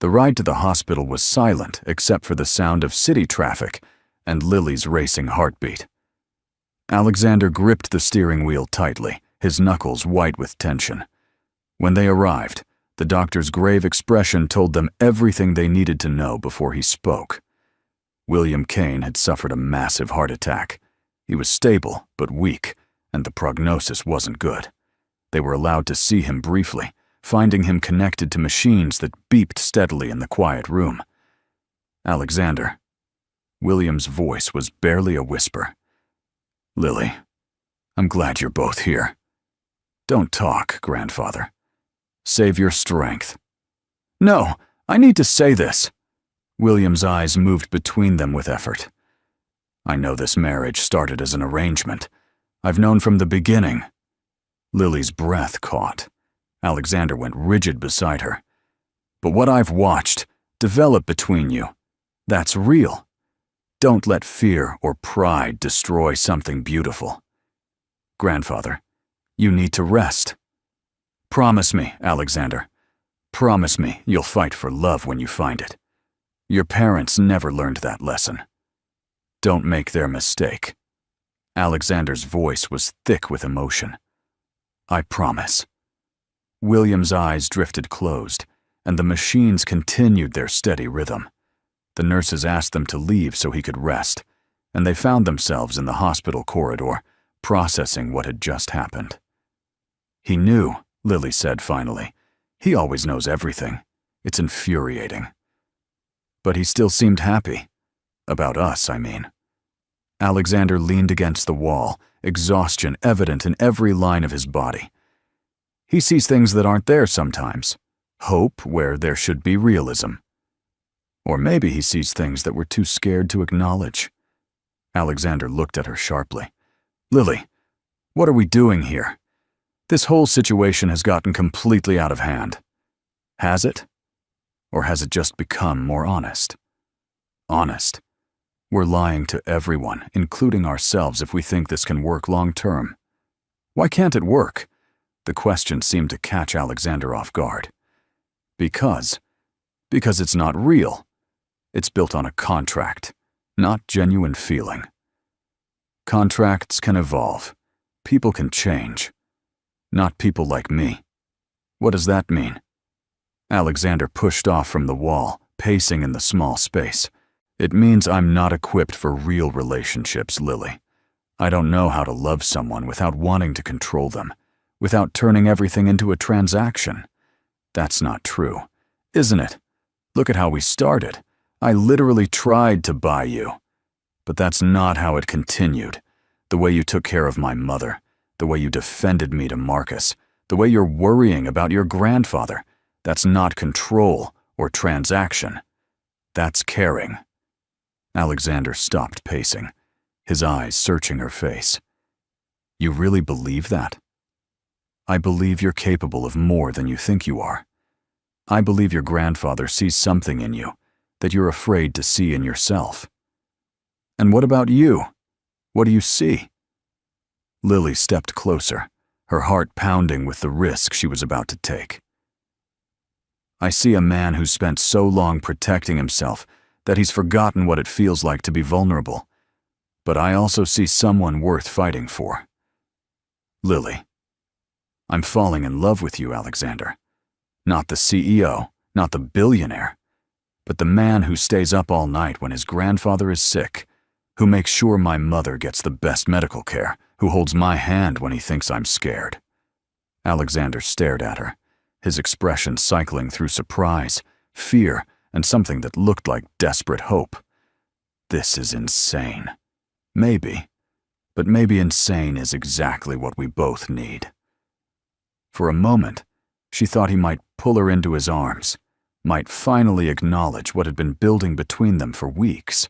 The ride to the hospital was silent except for the sound of city traffic and Lily's racing heartbeat. Alexander gripped the steering wheel tightly, his knuckles white with tension. When they arrived, the doctor's grave expression told them everything they needed to know before he spoke. William Kane had suffered a massive heart attack. He was stable but weak, and the prognosis wasn't good. They were allowed to see him briefly, finding him connected to machines that beeped steadily in the quiet room. "Alexander." William's voice was barely a whisper. "Lily, I'm glad you're both here. Don't talk, grandfather. Save your strength." "No, I need to say this." William's eyes moved between them with effort. "I know this marriage started as an arrangement. I've known from the beginning." Lily's breath caught. Alexander went rigid beside her. "But what I've watched develop between you, that's real. Don't let fear or pride destroy something beautiful. Grandfather, you need to rest. Promise me, Alexander. Promise me you'll fight for love when you find it. Your parents never learned that lesson. Don't make their mistake." Alexander's voice was thick with emotion. "I promise." William's eyes drifted closed, and the machines continued their steady rhythm. The nurses asked them to leave so he could rest, and they found themselves in the hospital corridor, processing what had just happened. "He knew," Lily said finally. "He always knows everything. It's infuriating." But he still seemed happy. About us, I mean. Alexander leaned against the wall, exhaustion evident in every line of his body. He sees things that aren't there sometimes. Hope where there should be realism. Or maybe he sees things that we're too scared to acknowledge. Alexander looked at her sharply. "Lily, what are we doing here? This whole situation has gotten completely out of hand. Has it? Or has it just become more honest? Honest. We're lying to everyone, including ourselves, if we think this can work long term. Why can't it work?" The question seemed to catch Alexander off guard. Because it's not real. It's built on a contract, not genuine feeling. Contracts can evolve. People can change. Not people like me. What does that mean? Alexander pushed off from the wall, pacing in the small space. "It means I'm not equipped for real relationships, Lily. I don't know how to love someone without wanting to control them, without turning everything into a transaction. That's not true, isn't it? Look at how we started. I literally tried to buy you. But that's not how it continued. The way you took care of my mother, the way you defended me to Marcus, the way you're worrying about your grandfather, that's not control or transaction. That's caring." Alexander stopped pacing, his eyes searching her face. "You really believe that?" "I believe you're capable of more than you think you are. I believe your grandfather sees something in you that you're afraid to see in yourself." "And what about you? What do you see?" Lily stepped closer, her heart pounding with the risk she was about to take. "I see a man who's spent so long protecting himself that he's forgotten what it feels like to be vulnerable. But I also see someone worth fighting for. Lily, I'm falling in love with you, Alexander. Not the CEO, not the billionaire, but the man who stays up all night when his grandfather is sick, who makes sure my mother gets the best medical care, who holds my hand when he thinks I'm scared." Alexander stared at her, his expression cycling through surprise, fear, and something that looked like desperate hope. This is insane. Maybe, but maybe insane is exactly what we both need. For a moment, she thought he might pull her into his arms, might finally acknowledge what had been building between them for weeks.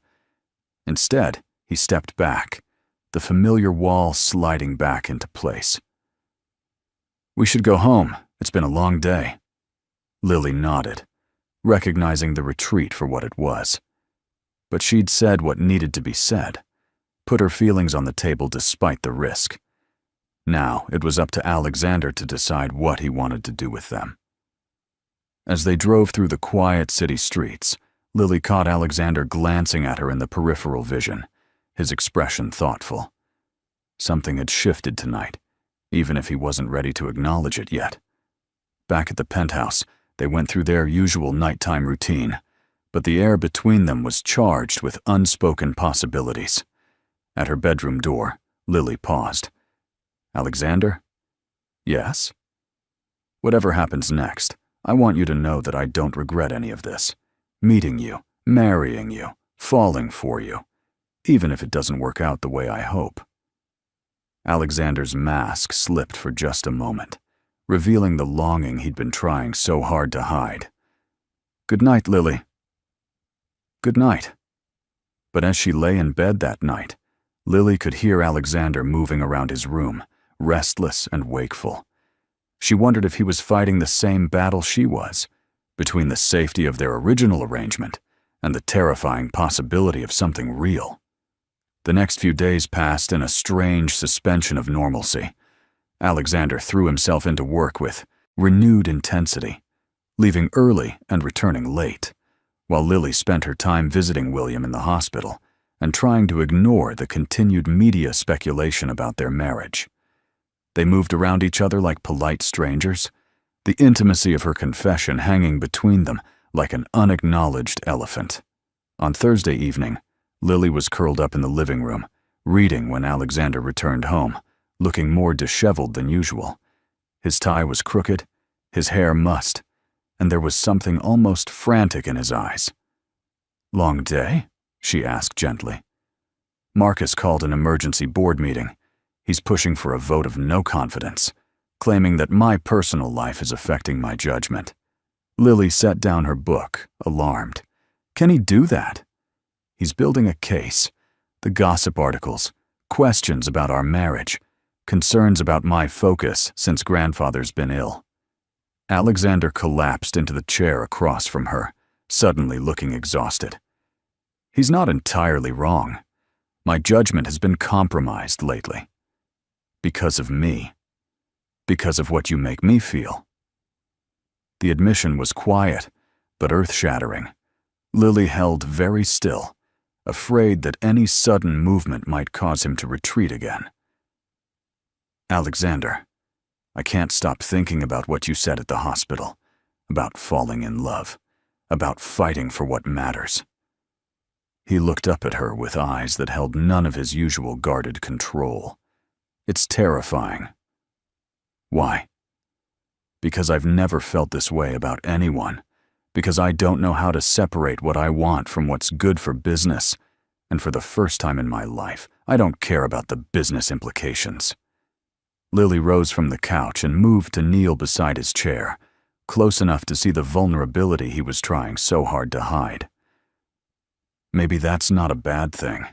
Instead, he stepped back, the familiar wall sliding back into place. We should go home. It's been a long day. Lily nodded, recognizing the retreat for what it was. But she'd said what needed to be said, put her feelings on the table despite the risk. Now it was up to Alexander to decide what he wanted to do with them. As they drove through the quiet city streets, Lily caught Alexander glancing at her in the peripheral vision, his expression thoughtful. Something had shifted tonight, even if he wasn't ready to acknowledge it yet. Back at the penthouse, they went through their usual nighttime routine, but the air between them was charged with unspoken possibilities. At her bedroom door, Lily paused. Alexander? Yes? Whatever happens next, I want you to know that I don't regret any of this. Meeting you, marrying you, falling for you, even if it doesn't work out the way I hope. Alexander's mask slipped for just a moment, revealing the longing he'd been trying so hard to hide. Good night, Lily. Good night. But as she lay in bed that night, Lily could hear Alexander moving around his room, restless and wakeful. She wondered if he was fighting the same battle she was, between the safety of their original arrangement and the terrifying possibility of something real. The next few days passed in a strange suspension of normalcy. Alexander threw himself into work with renewed intensity, leaving early and returning late, while Lily spent her time visiting William in the hospital and trying to ignore the continued media speculation about their marriage. They moved around each other like polite strangers, the intimacy of her confession hanging between them like an unacknowledged elephant. On Thursday evening, Lily was curled up in the living room, reading when Alexander returned home, looking more disheveled than usual. His tie was crooked, his hair mussed, and there was something almost frantic in his eyes. Long day? She asked gently. Marcus called an emergency board meeting. He's pushing for a vote of no confidence, claiming that my personal life is affecting my judgment. Lily set down her book, alarmed. Can he do that? He's building a case. The gossip articles, questions about our marriage, concerns about my focus since grandfather's been ill. Alexander collapsed into the chair across from her, suddenly looking exhausted. He's not entirely wrong. My judgment has been compromised lately. Because of me. Because of what you make me feel. The admission was quiet, but earth-shattering. Lily held very still, afraid that any sudden movement might cause him to retreat again. Alexander, I can't stop thinking about what you said at the hospital, about falling in love, about fighting for what matters. He looked up at her with eyes that held none of his usual guarded control. It's terrifying. Why? Because I've never felt this way about anyone. Because I don't know how to separate what I want from what's good for business. And for the first time in my life, I don't care about the business implications. Lily rose from the couch and moved to kneel beside his chair, close enough to see the vulnerability he was trying so hard to hide. Maybe that's not a bad thing.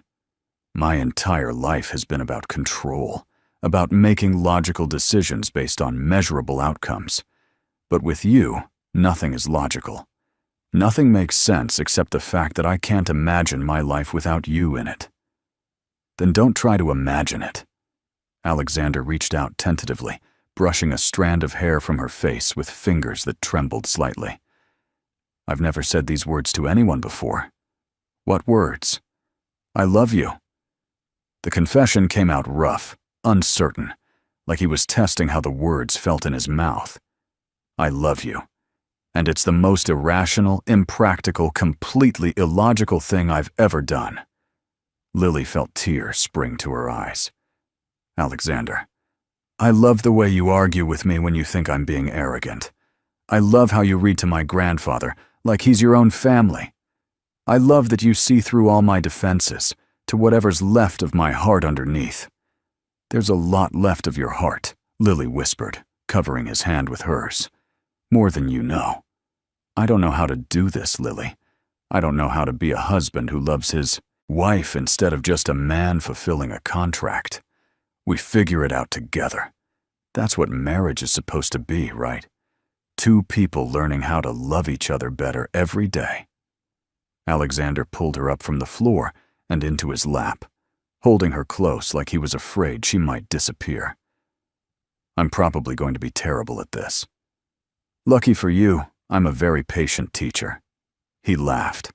My entire life has been about control, about making logical decisions based on measurable outcomes. But with you, nothing is logical. Nothing makes sense except the fact that I can't imagine my life without you in it. Then don't try to imagine it. Alexander reached out tentatively, brushing a strand of hair from her face with fingers that trembled slightly. I've never said these words to anyone before. What words? I love you. The confession came out rough, uncertain, like he was testing how the words felt in his mouth. I love you. And it's the most irrational, impractical, completely illogical thing I've ever done. Lily felt tears spring to her eyes. Alexander, I love the way you argue with me when you think I'm being arrogant. I love how you read to my grandfather like he's your own family. I love that you see through all my defenses to whatever's left of my heart underneath. There's a lot left of your heart, Lily whispered, covering his hand with hers. More than you know. I don't know how to do this, Lily. I don't know how to be a husband who loves his wife instead of just a man fulfilling a contract. We figure it out together. That's what marriage is supposed to be, right? Two people learning how to love each other better every day. Alexander pulled her up from the floor and into his lap, holding her close like he was afraid she might disappear. I'm probably going to be terrible at this. Lucky for you, I'm a very patient teacher. He laughed,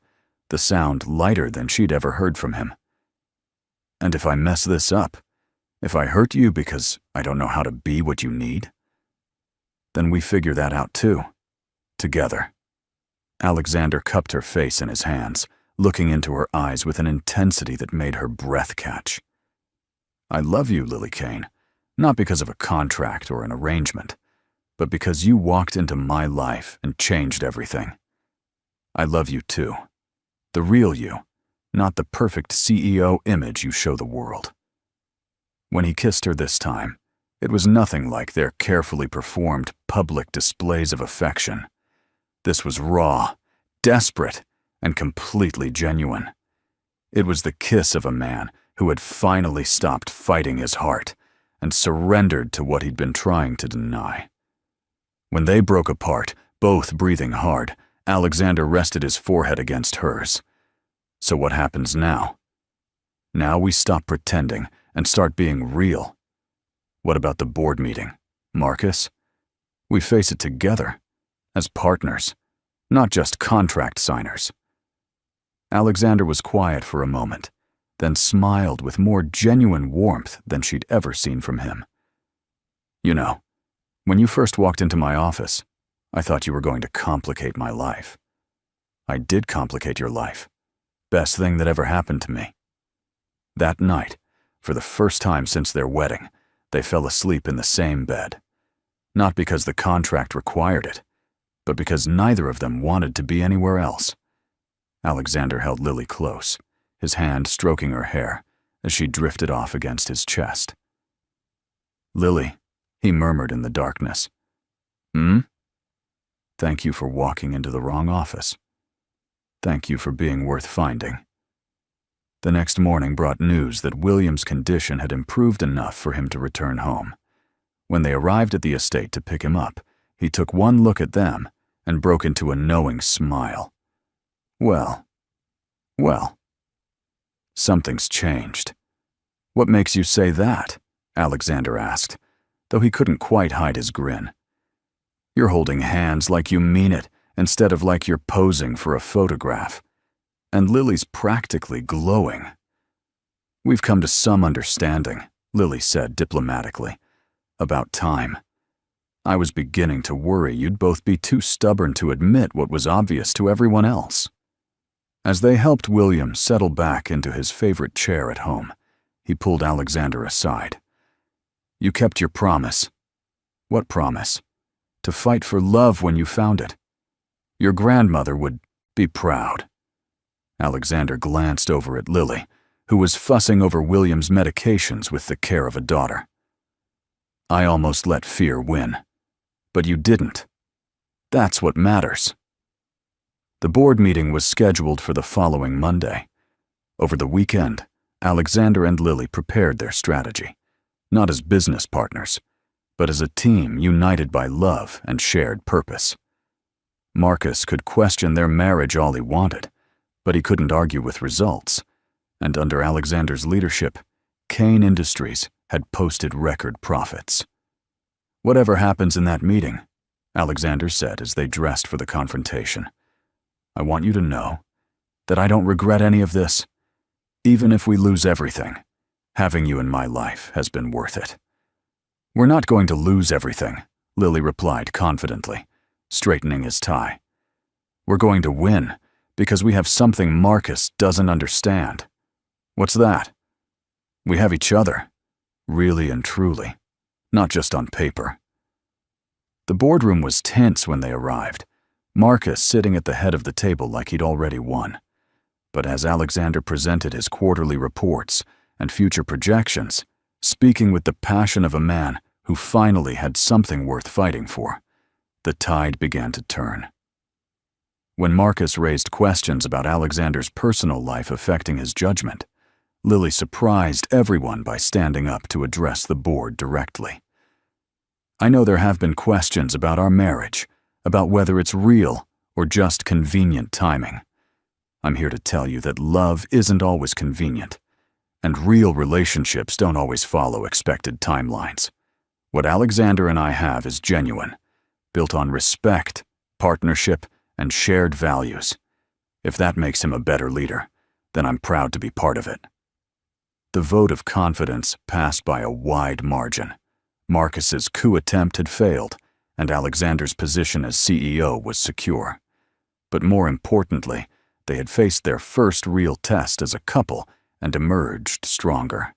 the sound lighter than she'd ever heard from him. And if I mess this up, if I hurt you because I don't know how to be what you need, then we figure that out too, together. Alexander cupped her face in his hands, looking into her eyes with an intensity that made her breath catch. I love you, Lily Kane, not because of a contract or an arrangement, but because you walked into my life and changed everything. I love you too, the real you, not the perfect CEO image you show the world. When he kissed her this time, it was nothing like their carefully performed public displays of affection. This was raw, desperate, and completely genuine. It was the kiss of a man who had finally stopped fighting his heart and surrendered to what he'd been trying to deny. When they broke apart, both breathing hard, Alexander rested his forehead against hers. So what happens now? Now we stop pretending and start being real. What about the board meeting, Marcus? We face it together, as partners, not just contract signers. Alexander was quiet for a moment, then smiled with more genuine warmth than she'd ever seen from him. You know, when you first walked into my office, I thought you were going to complicate my life. I did complicate your life. Best thing that ever happened to me. That night, for the first time since their wedding, they fell asleep in the same bed. Not because the contract required it, but because neither of them wanted to be anywhere else. Alexander held Lily close, his hand stroking her hair as she drifted off against his chest. Lily, he murmured in the darkness. Thank you for walking into the wrong office. Thank you for being worth finding. The next morning brought news that William's condition had improved enough for him to return home. When they arrived at the estate to pick him up, he took one look at them and broke into a knowing smile. Well, something's changed. What makes you say that? Alexander asked, though he couldn't quite hide his grin. You're holding hands like you mean it, instead of like you're posing for a photograph. And Lily's practically glowing. We've come to some understanding, Lily said diplomatically. About time. I was beginning to worry you'd both be too stubborn to admit what was obvious to everyone else. As they helped William settle back into his favorite chair at home, he pulled Alexander aside. You kept your promise. What promise? To fight for love when you found it. Your grandmother would be proud. Alexander glanced over at Lily, who was fussing over William's medications with the care of a daughter. I almost let fear win. But you didn't. That's what matters. The board meeting was scheduled for the following Monday. Over the weekend, Alexander and Lily prepared their strategy, not as business partners, but as a team united by love and shared purpose. Marcus could question their marriage all he wanted, but he couldn't argue with results, and under Alexander's leadership, Kane Industries had posted record profits. Whatever happens in that meeting, Alexander said as they dressed for the confrontation, I want you to know that I don't regret any of this. Even if we lose everything, having you in my life has been worth it. We're not going to lose everything, Lily replied confidently, straightening his tie. We're going to win because we have something Marcus doesn't understand. What's that? We have each other, really and truly, not just on paper. The boardroom was tense when they arrived, Marcus sitting at the head of the table like he'd already won. But as Alexander presented his quarterly reports and future projections, speaking with the passion of a man who finally had something worth fighting for, the tide began to turn. When Marcus raised questions about Alexander's personal life affecting his judgment, Lily surprised everyone by standing up to address the board directly. I know there have been questions about our marriage, about whether it's real or just convenient timing. I'm here to tell you that love isn't always convenient, and real relationships don't always follow expected timelines. What Alexander and I have is genuine, built on respect, partnership, and shared values. If that makes him a better leader, then I'm proud to be part of it. The vote of confidence passed by a wide margin. Marcus's coup attempt had failed, and Alexander's position as CEO was secure. But more importantly, they had faced their first real test as a couple and emerged stronger.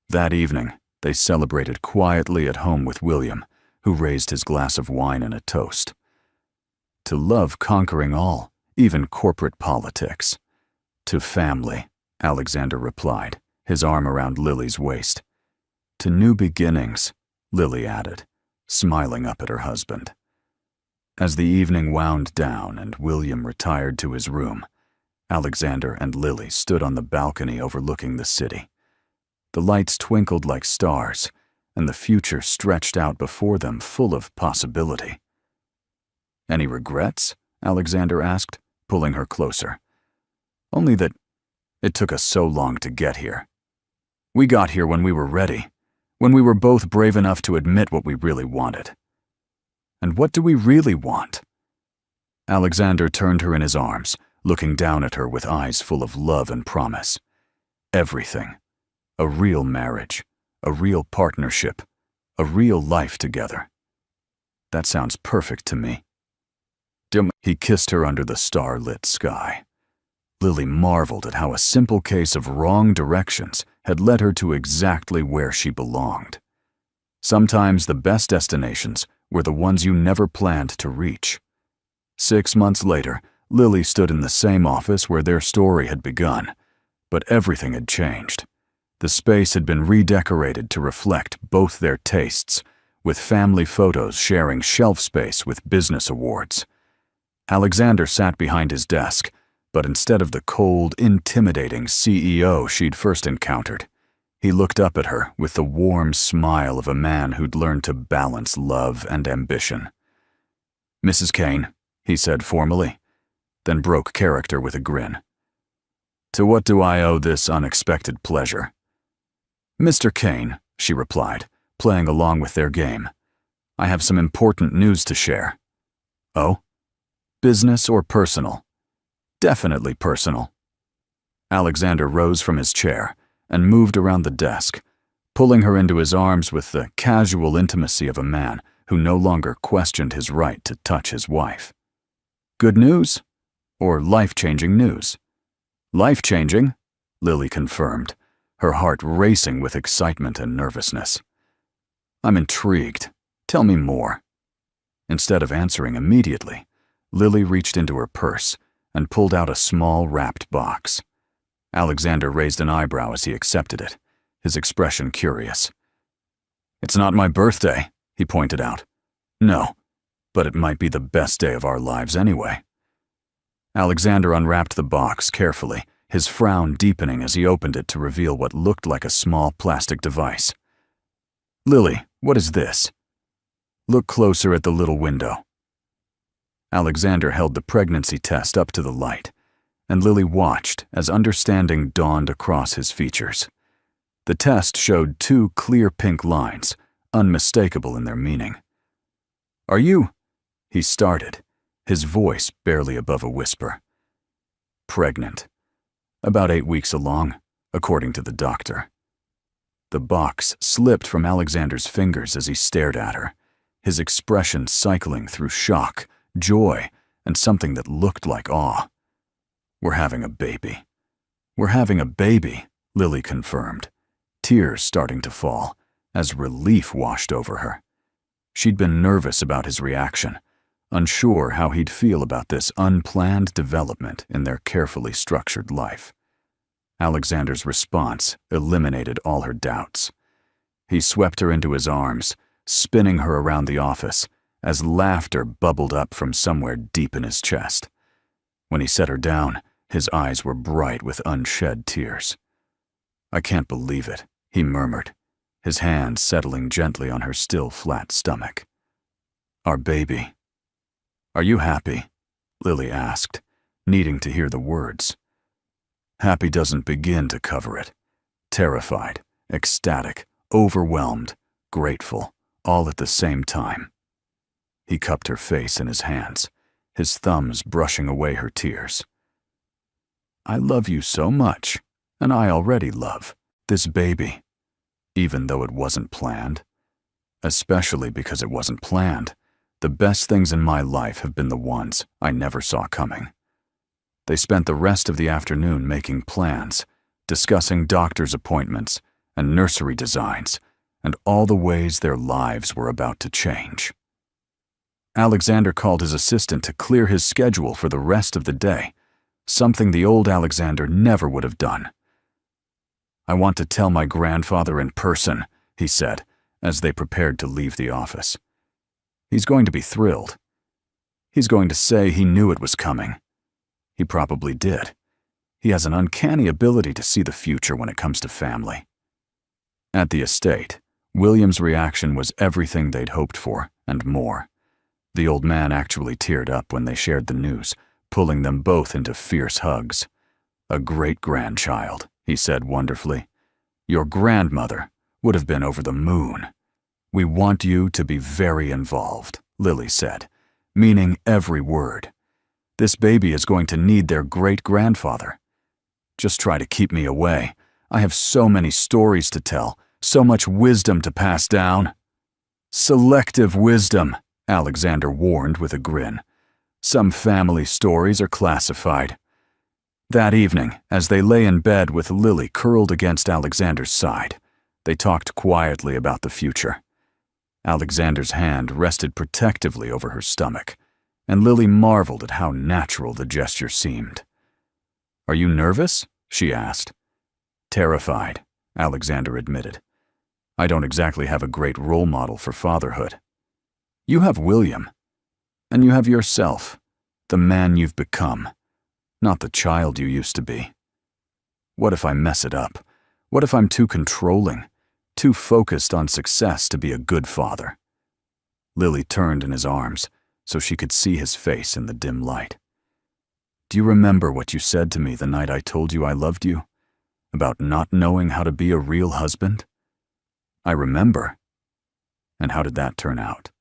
That evening, they celebrated quietly at home with William, who raised his glass of wine in a toast. To love conquering all, even corporate politics. To family, Alexander replied, his arm around Lily's waist. To new beginnings, Lily added, smiling up at her husband. As the evening wound down and William retired to his room, Alexander and Lily stood on the balcony overlooking the city. The lights twinkled like stars, and the future stretched out before them full of possibility. Any regrets? Alexander asked, pulling her closer. Only that it took us so long to get here. We got here when we were ready, when we were both brave enough to admit what we really wanted. And what do we really want? Alexander turned her in his arms, looking down at her with eyes full of love and promise. Everything. A real marriage, a real partnership, a real life together. That sounds perfect to me. He kissed her under the star-lit sky. Lily marveled at how a simple case of wrong directions had led her to exactly where she belonged. Sometimes the best destinations were the ones you never planned to reach. 6 months later, Lily stood in the same office where their story had begun, but everything had changed. The space had been redecorated to reflect both their tastes, with family photos sharing shelf space with business awards. Alexander sat behind his desk, but instead of the cold, intimidating CEO she'd first encountered, he looked up at her with the warm smile of a man who'd learned to balance love and ambition. "Mrs. Kane," he said formally, then broke character with a grin. "To what do I owe this unexpected pleasure?" "Mr. Kane," she replied, playing along with their game. "I have some important news to share." "Oh? Business or personal?" "Definitely personal." Alexander rose from his chair and moved around the desk, pulling her into his arms with the casual intimacy of a man who no longer questioned his right to touch his wife. "Good news? Or life-changing news?" "Life-changing," Lily confirmed, her heart racing with excitement and nervousness. "I'm intrigued. Tell me more." Instead of answering immediately, Lily reached into her purse and pulled out a small wrapped box. Alexander raised an eyebrow as he accepted it, his expression curious. "It's not my birthday," he pointed out. "No, but it might be the best day of our lives anyway." Alexander unwrapped the box carefully, his frown deepening as he opened it to reveal what looked like a small plastic device. "Lily, what is this?" "Look closer at the little window." Alexander held the pregnancy test up to the light, and Lily watched as understanding dawned across his features. The test showed 2 clear pink lines, unmistakable in their meaning. "Are you?" he started, his voice barely above a whisper. "Pregnant. About 8 weeks along, according to the doctor." The box slipped from Alexander's fingers as he stared at her, his expression cycling through shock, joy, and something that looked like awe. "We're having a baby." "We're having a baby," Lily confirmed, tears starting to fall as relief washed over her. She'd been nervous about his reaction, unsure how he'd feel about this unplanned development in their carefully structured life. Alexander's response eliminated all her doubts. He swept her into his arms, spinning her around the office, as laughter bubbled up from somewhere deep in his chest. When he set her down, his eyes were bright with unshed tears. "I can't believe it," he murmured. his hand settling gently on her still flat stomach. "Our baby. Are you happy?" Lily asked, needing to hear the words. Happy doesn't begin to cover it. Terrified, ecstatic, overwhelmed, grateful, all at the same time. He cupped her face in his hands, his thumbs brushing away her tears. "I love you so much, and I already love this baby, even though it wasn't planned. Especially because it wasn't planned. The best things in my life have been the ones I never saw coming." They spent the rest of the afternoon making plans, discussing doctor's appointments and nursery designs, and all the ways their lives were about to change. Alexander called his assistant to clear his schedule for the rest of the day, something the old Alexander never would have done. "I want to tell my grandfather in person," he said, as they prepared to leave the office. "He's going to be thrilled. He's going to say he knew it was coming. He probably did. He has an uncanny ability to see the future when it comes to family." At the estate, William's reaction was everything they'd hoped for, and more. The old man actually teared up when they shared the news, pulling them both into fierce hugs. "A great-grandchild," he said wonderfully. "Your grandmother would have been over the moon." "We want you to be very involved," Lily said, meaning every word. "This baby is going to need their great-grandfather. Just try to keep me away. I have so many stories to tell, so much wisdom to pass down." "Selective wisdom," Alexander warned with a grin. "Some family stories are classified." That evening, as they lay in bed with Lily curled against Alexander's side, they talked quietly about the future. Alexander's hand rested protectively over her stomach, and Lily marveled at how natural the gesture seemed. "Are you nervous?" she asked. "Terrified," Alexander admitted. "I don't exactly have a great role model for fatherhood. You have William, and you have yourself, the man you've become, not the child you used to be. What if I mess it up? What if I'm too controlling, too focused on success to be a good father?" Lily turned in his arms so she could see his face in the dim light. "Do you remember what you said to me the night I told you I loved you? About not knowing how to be a real husband?" "I remember." "And how did that turn out?"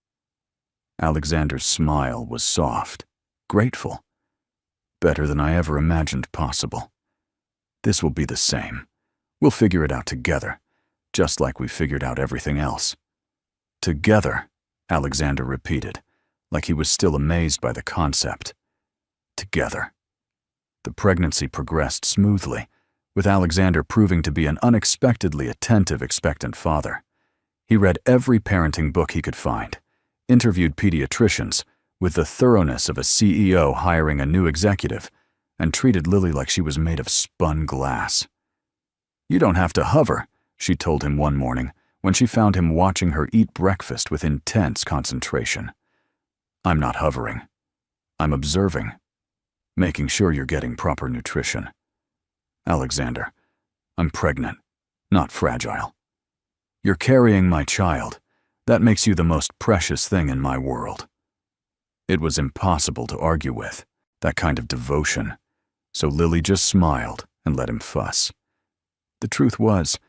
Alexander's smile was soft, grateful. "Better than I ever imagined possible. This will be the same. We'll figure it out together, just like we figured out everything else." "Together," Alexander repeated, like he was still amazed by the concept. "Together." The pregnancy progressed smoothly, with Alexander proving to be an unexpectedly attentive, expectant father. He read every parenting book he could find, interviewed pediatricians with the thoroughness of a CEO hiring a new executive, and treated Lily like she was made of spun glass. "You don't have to hover," she told him one morning when she found him watching her eat breakfast with intense concentration. "I'm not hovering. I'm observing, making sure you're getting proper nutrition. Alexander, I'm pregnant, not fragile. You're carrying my child. That makes you the most precious thing in my world." It was impossible to argue with, that kind of devotion, so Lily just smiled and let him fuss. The truth was,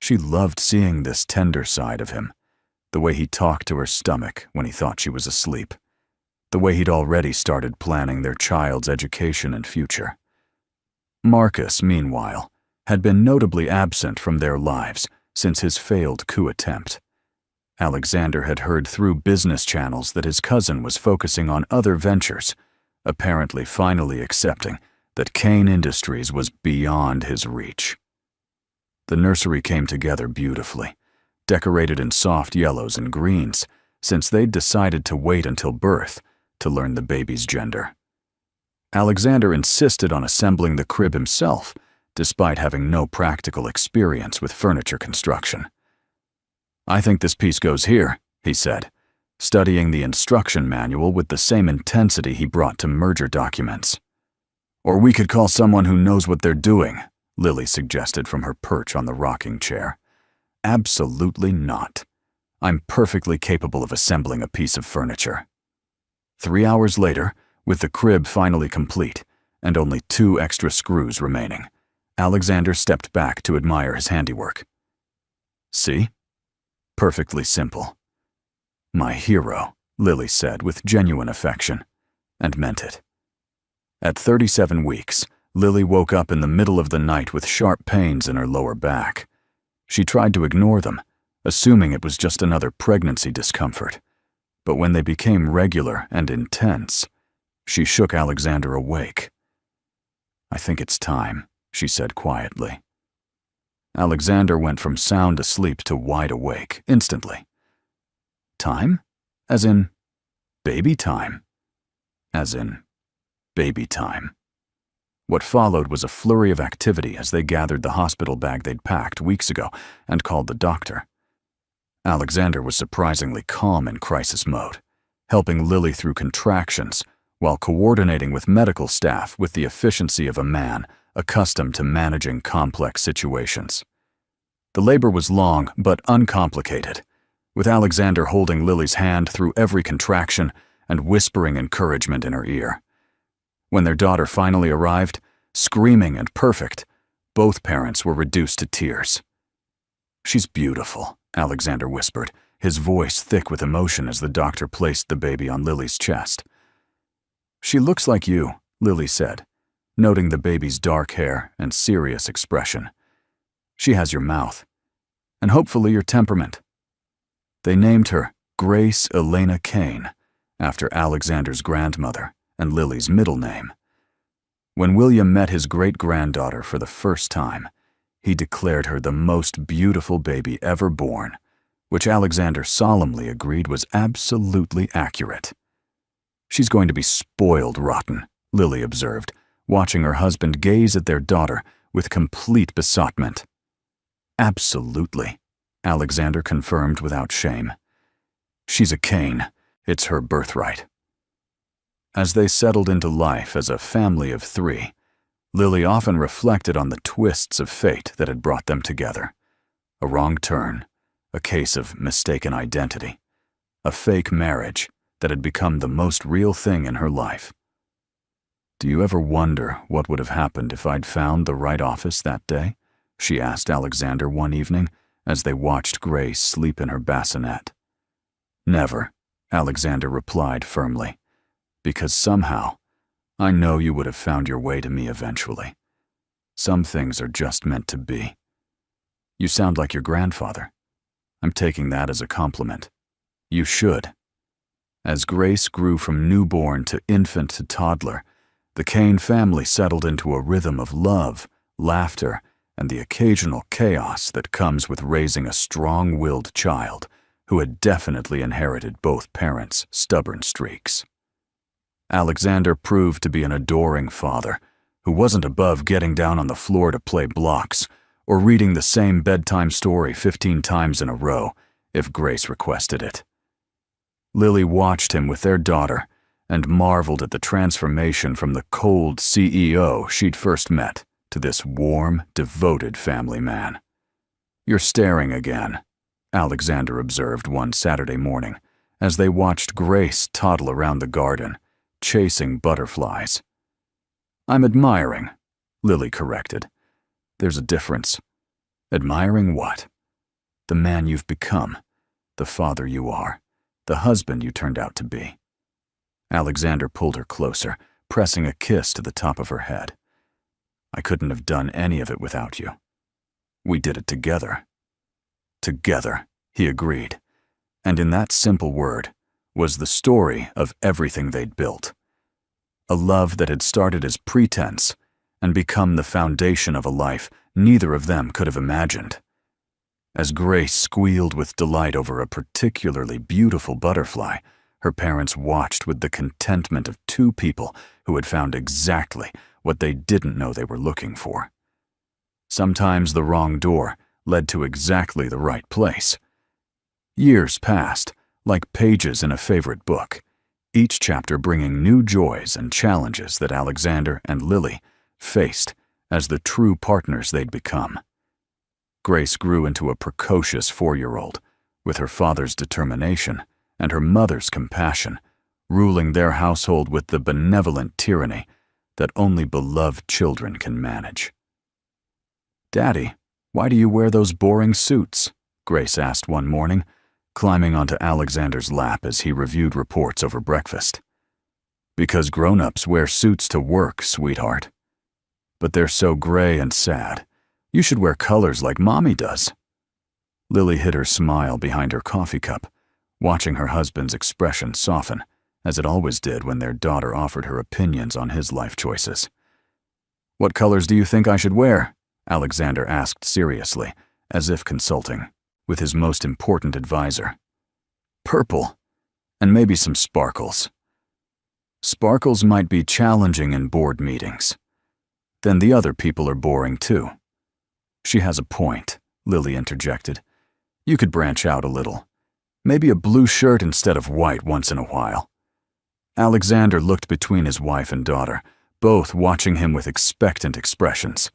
she loved seeing this tender side of him, the way he talked to her stomach when he thought she was asleep, the way he'd already started planning their child's education and future. Marcus, meanwhile, had been notably absent from their lives since his failed coup attempt. Alexander had heard through business channels that his cousin was focusing on other ventures, apparently finally accepting that Kane Industries was beyond his reach. The nursery came together beautifully, decorated in soft yellows and greens, since they'd decided to wait until birth to learn the baby's gender. Alexander insisted on assembling the crib himself, despite having no practical experience with furniture construction. "I think this piece goes here," he said, studying the instruction manual with the same intensity he brought to merger documents. "Or we could call someone who knows what they're doing," Lily suggested from her perch on the rocking chair. Absolutely not. I'm perfectly capable of assembling a piece of furniture. 3 hours later, with the crib finally complete and only 2 extra screws remaining, Alexander stepped back to admire his handiwork. See? Perfectly simple. My hero, Lily said with genuine affection, and meant it. At 37 weeks, Lily woke up in the middle of the night with sharp pains in her lower back. She tried to ignore them, assuming it was just another pregnancy discomfort. But when they became regular and intense, she shook Alexander awake. I think it's time, she said quietly. Alexander went from sound asleep to wide awake instantly. Time? As in baby time. As in baby time. What followed was a flurry of activity as they gathered the hospital bag they'd packed weeks ago and called the doctor. Alexander was surprisingly calm in crisis mode, helping Lily through contractions while coordinating with medical staff with the efficiency of a man accustomed to managing complex situations. The labor was long but uncomplicated, with Alexander holding Lily's hand through every contraction and whispering encouragement in her ear. When their daughter finally arrived, screaming and perfect, both parents were reduced to tears. She's beautiful, Alexander whispered, his voice thick with emotion as the doctor placed the baby on Lily's chest. She looks like you, Lily said, noting the baby's dark hair and serious expression. She has your mouth, and hopefully your temperament. They named her Grace Elena Kane, after Alexander's grandmother and Lily's middle name. When William met his great-granddaughter for the first time, he declared her the most beautiful baby ever born, which Alexander solemnly agreed was absolutely accurate. She's going to be spoiled rotten, Lily observed, watching her husband gaze at their daughter with complete besotment. Absolutely, Alexander confirmed without shame. She's a Kane. It's her birthright. As they settled into life as a family of 3, Lily often reflected on the twists of fate that had brought them together. A wrong turn, a case of mistaken identity, a fake marriage that had become the most real thing in her life. Do you ever wonder what would have happened if I'd found the right office that day? She asked Alexander one evening as they watched Grace sleep in her bassinet. Never, Alexander replied firmly, because somehow, I know you would have found your way to me eventually. Some things are just meant to be. You sound like your grandfather. I'm taking that as a compliment. You should. As Grace grew from newborn to infant to toddler, the Kane family settled into a rhythm of love, laughter, and the occasional chaos that comes with raising a strong-willed child who had definitely inherited both parents' stubborn streaks. Alexander proved to be an adoring father who wasn't above getting down on the floor to play blocks or reading the same bedtime story 15 times in a row if Grace requested it. Lily watched him with their daughter and marveled at the transformation from the cold CEO she'd first met to this warm, devoted family man. You're staring again, Alexander observed one Saturday morning as they watched Grace toddle around the garden, chasing butterflies. I'm admiring, Lily corrected. There's a difference. Admiring what? The man you've become, the father you are, the husband you turned out to be. Alexander pulled her closer, pressing a kiss to the top of her head. I couldn't have done any of it without you. We did it together. Together, he agreed, and in that simple word was the story of everything they'd built. A love that had started as pretense and become the foundation of a life neither of them could have imagined. As Grace squealed with delight over a particularly beautiful butterfly, her parents watched with the contentment of 2 people who had found exactly what they didn't know they were looking for. Sometimes the wrong door led to exactly the right place. Years passed, like pages in a favorite book, each chapter bringing new joys and challenges that Alexander and Lily faced as the true partners they'd become. Grace grew into a precocious 4-year-old, with her father's determination and her mother's compassion, ruling their household with the benevolent tyranny that only beloved children can manage. "Daddy, why do you wear those boring suits?" Grace asked one morning, climbing onto Alexander's lap as he reviewed reports over breakfast. "Because grown-ups wear suits to work, sweetheart. But they're so gray and sad. You should wear colors like Mommy does." Lily hid her smile behind her coffee cup, watching her husband's expression soften, as it always did when their daughter offered her opinions on his life choices. "What colors do you think I should wear?" Alexander asked seriously, as if consulting with his most important advisor. "Purple, and maybe some sparkles." "Sparkles might be challenging in board meetings. Then the other people are boring too." "She has a point," Lily interjected. "You could branch out a little. Maybe a blue shirt instead of white once in a while." Alexander looked between his wife and daughter, both watching him with expectant expressions.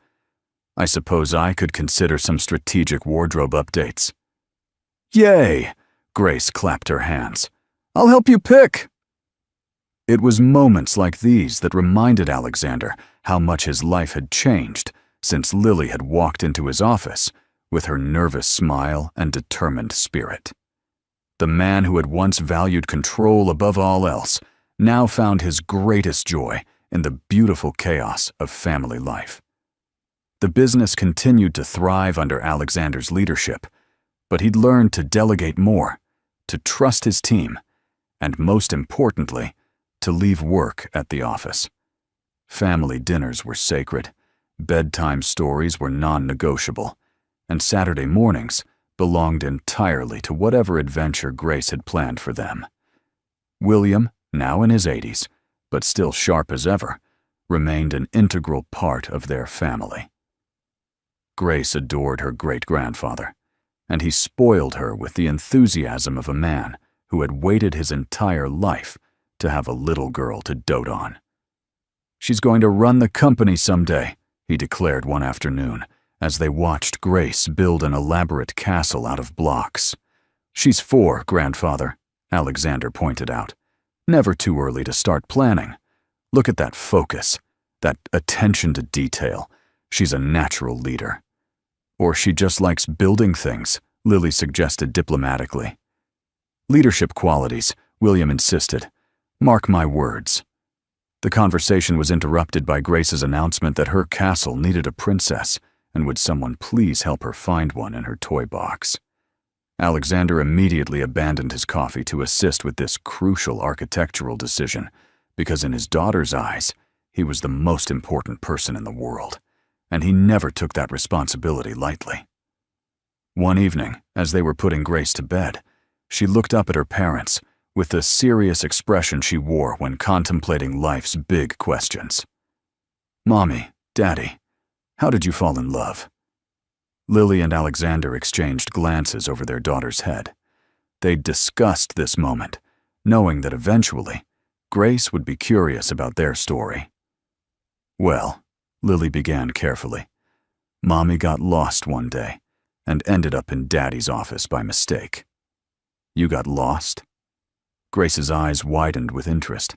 "I suppose I could consider some strategic wardrobe updates." "Yay!" Grace clapped her hands. "I'll help you pick." It was moments like these that reminded Alexander how much his life had changed since Lily had walked into his office with her nervous smile and determined spirit. The man who had once valued control above all else now found his greatest joy in the beautiful chaos of family life. The business continued to thrive under Alexander's leadership, but he'd learned to delegate more, to trust his team, and most importantly, to leave work at the office. Family dinners were sacred, bedtime stories were non-negotiable, and Saturday mornings belonged entirely to whatever adventure Grace had planned for them. William, now in his 80s, but still sharp as ever, remained an integral part of their family. Grace adored her great-grandfather, and he spoiled her with the enthusiasm of a man who had waited his entire life to have a little girl to dote on. "She's going to run the company someday," he declared one afternoon, as they watched Grace build an elaborate castle out of blocks. "She's 4, Grandfather," Alexander pointed out. "Never too early to start planning. Look at that focus, that attention to detail. She's a natural leader." "Or she just likes building things," Lily suggested diplomatically. "Leadership qualities," William insisted. "Mark my words." The conversation was interrupted by Grace's announcement that her castle needed a princess, and would someone please help her find one in her toy box. Alexander immediately abandoned his coffee to assist with this crucial architectural decision, because in his daughter's eyes, he was the most important person in the world, and he never took that responsibility lightly. One evening, as they were putting Grace to bed, she looked up at her parents with the serious expression she wore when contemplating life's big questions. "Mommy, Daddy, how did you fall in love?" Lily and Alexander exchanged glances over their daughter's head. They'd discussed this moment, knowing that eventually, Grace would be curious about their story. "Well," Lily began carefully, "Mommy got lost one day and ended up in Daddy's office by mistake." "You got lost?" Grace's eyes widened with interest.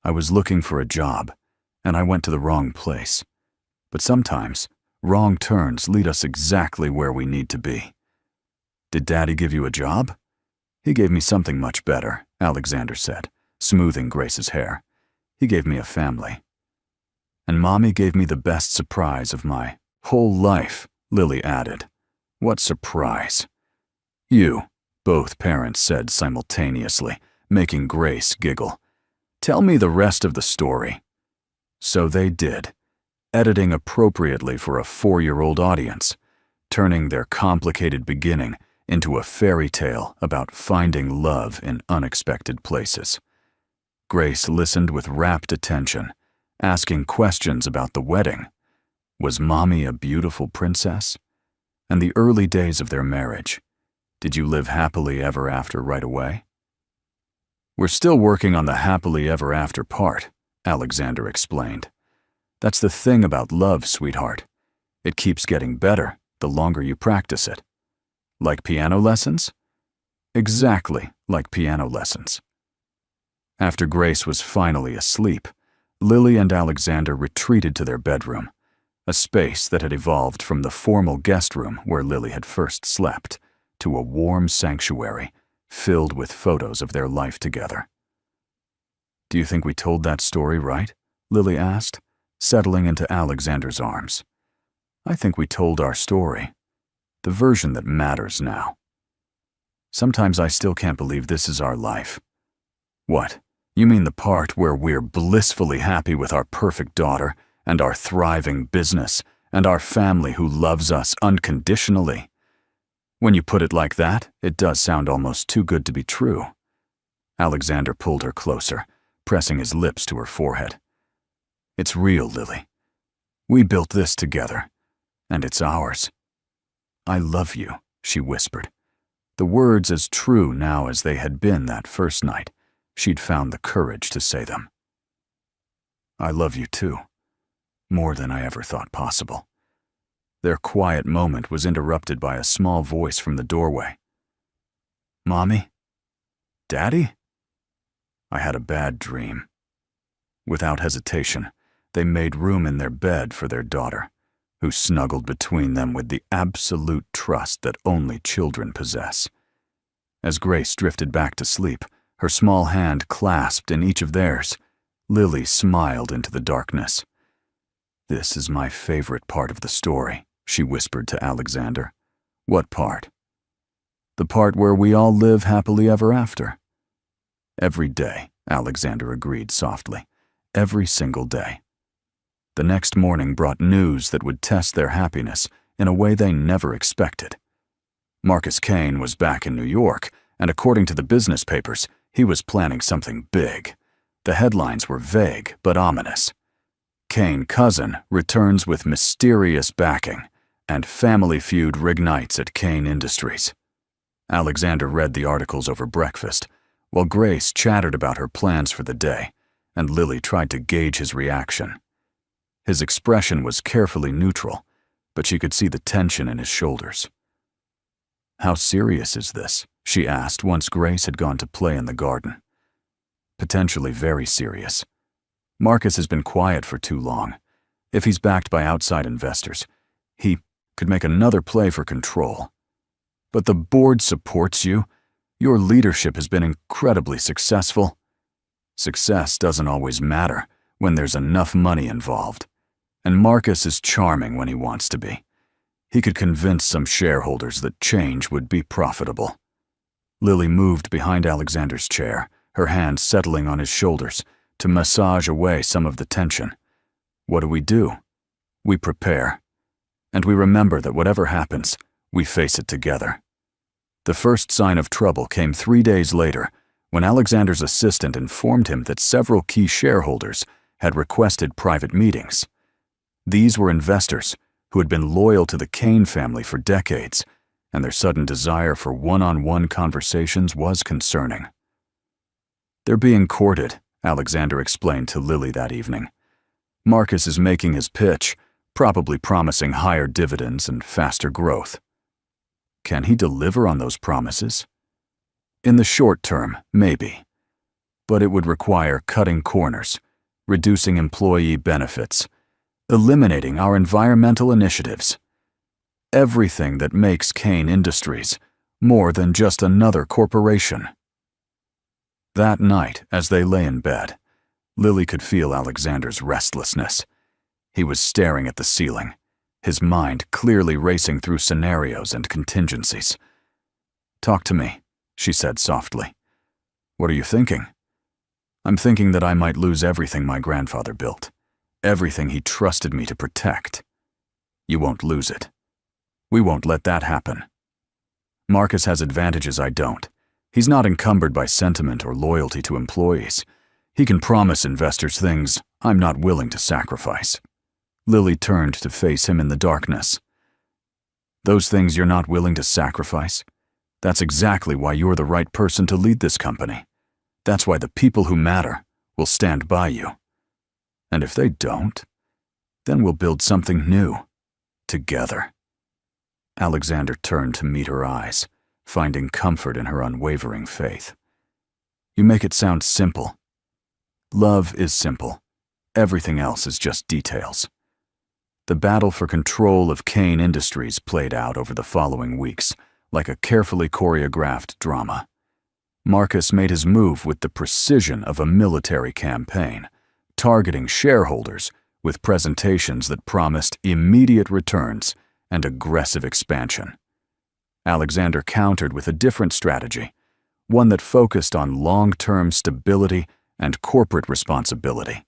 "I was looking for a job, and I went to the wrong place. But sometimes, wrong turns lead us exactly where we need to be." "Did Daddy give you a job?" "He gave me something much better," Alexander said, smoothing Grace's hair. "He gave me a family." "And Mommy gave me the best surprise of my whole life," Lily added. "What surprise?" "You," both parents said simultaneously, making Grace giggle. "Tell me the rest of the story." So they did, editing appropriately for a 4-year-old audience, turning their complicated beginning into a fairy tale about finding love in unexpected places. Grace listened with rapt attention, asking questions about the wedding. Was Mommy a beautiful princess? And the early days of their marriage. Did you live happily ever after right away? "We're still working on the happily ever after part," Alexander explained. "That's the thing about love, sweetheart. It keeps getting better the longer you practice it. Like piano lessons? Exactly like piano lessons. After Grace was finally asleep, Lily and Alexander retreated to their bedroom, a space that had evolved from the formal guest room where Lily had first slept to a warm sanctuary filled with photos of their life together. "Do you think we told that story right?" Lily asked, settling into Alexander's arms. "I think we told our story, the version that matters now. Sometimes I still can't believe this is our life." "What? You mean the part where we're blissfully happy with our perfect daughter and our thriving business and our family who loves us unconditionally? When you put it like that, it does sound almost too good to be true." Alexander pulled her closer, pressing his lips to her forehead. "It's real, Lily. We built this together, and it's ours. I love you," she whispered, the words as true now as they had been that first night she'd found the courage to say them. "I love you too, more than I ever thought possible." Their quiet moment was interrupted by a small voice from the doorway. "Mommy? Daddy?" "I had a bad dream." Without hesitation, they made room in their bed for their daughter, who snuggled between them with the absolute trust that only children possess. As Grace drifted back to sleep, her small hand clasped in each of theirs, Lily smiled into the darkness. "This is my favorite part of the story," she whispered to Alexander. "What part?" "The part where we all live happily ever after." "Every day," Alexander agreed softly. "Every single day." The next morning brought news that would test their happiness in a way they never expected. Marcus Kane was back in New York, and according to the business papers, he was planning something big. The headlines were vague but ominous. "Kane cousin returns with mysterious backing, and family feud reignites at Kane Industries." Alexander read the articles over breakfast, while Grace chattered about her plans for the day, and Lily tried to gauge his reaction. His expression was carefully neutral, but she could see the tension in his shoulders. "How serious is this?" she asked once Grace had gone to play in the garden. "Potentially very serious. Marcus has been quiet for too long. If he's backed by outside investors, he could make another play for control. But the board supports you. Your leadership has been incredibly successful." "Success doesn't always matter when there's enough money involved. And Marcus is charming when he wants to be. He could convince some shareholders that change would be profitable." Lily moved behind Alexander's chair, her hands settling on his shoulders, to massage away some of the tension. "What do? We prepare. And we remember that whatever happens, we face it together." The first sign of trouble came 3 days later, when Alexander's assistant informed him that several key shareholders had requested private meetings. These were investors who had been loyal to the Kane family for decades, and their sudden desire for one-on-one conversations was concerning. "They're being courted," Alexander explained to Lily that evening. "Marcus is making his pitch, probably promising higher dividends and faster growth." "Can he deliver on those promises?" "In the short term, maybe. But it would require cutting corners, reducing employee benefits, eliminating our environmental initiatives. Everything that makes Kane Industries more than just another corporation." That night, as they lay in bed, Lily could feel Alexander's restlessness. He was staring at the ceiling, his mind clearly racing through scenarios and contingencies. "Talk to me," she said softly. "What are you thinking?" "I'm thinking that I might lose everything my grandfather built. Everything he trusted me to protect." "You won't lose it. We won't let that happen. Marcus has advantages I don't. He's not encumbered by sentiment or loyalty to employees. He can promise investors things I'm not willing to sacrifice." Lily turned to face him in the darkness. "Those things you're not willing to sacrifice? That's exactly why you're the right person to lead this company. That's why the people who matter will stand by you. And if they don't, then we'll build something new, together." Alexander turned to meet her eyes, finding comfort in her unwavering faith. You make it sound simple. Love is simple. Everything else is just details. The battle for control of Kane Industries played out over the following weeks, like a carefully choreographed drama. Marcus made his move with the precision of a military campaign, targeting shareholders with presentations that promised immediate returns and aggressive expansion. Alexander countered with a different strategy, one that focused on long-term stability and corporate responsibility.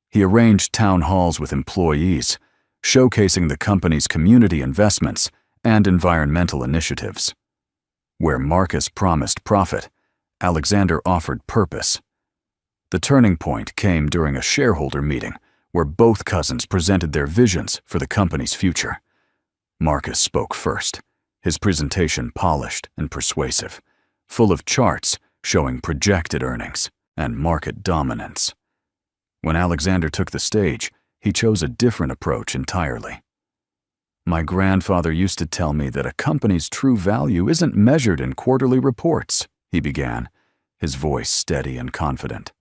He arranged town halls with employees, showcasing the company's community investments and environmental initiatives. Where Marcus promised profit, Alexander offered purpose. The turning point came during a shareholder meeting where both cousins presented their visions for the company's future. Marcus spoke first, his presentation polished and persuasive, full of charts showing projected earnings and market dominance. When Alexander took the stage, he chose a different approach entirely. My grandfather used to tell me that a company's true value isn't measured in quarterly reports, he began, his voice steady and confident.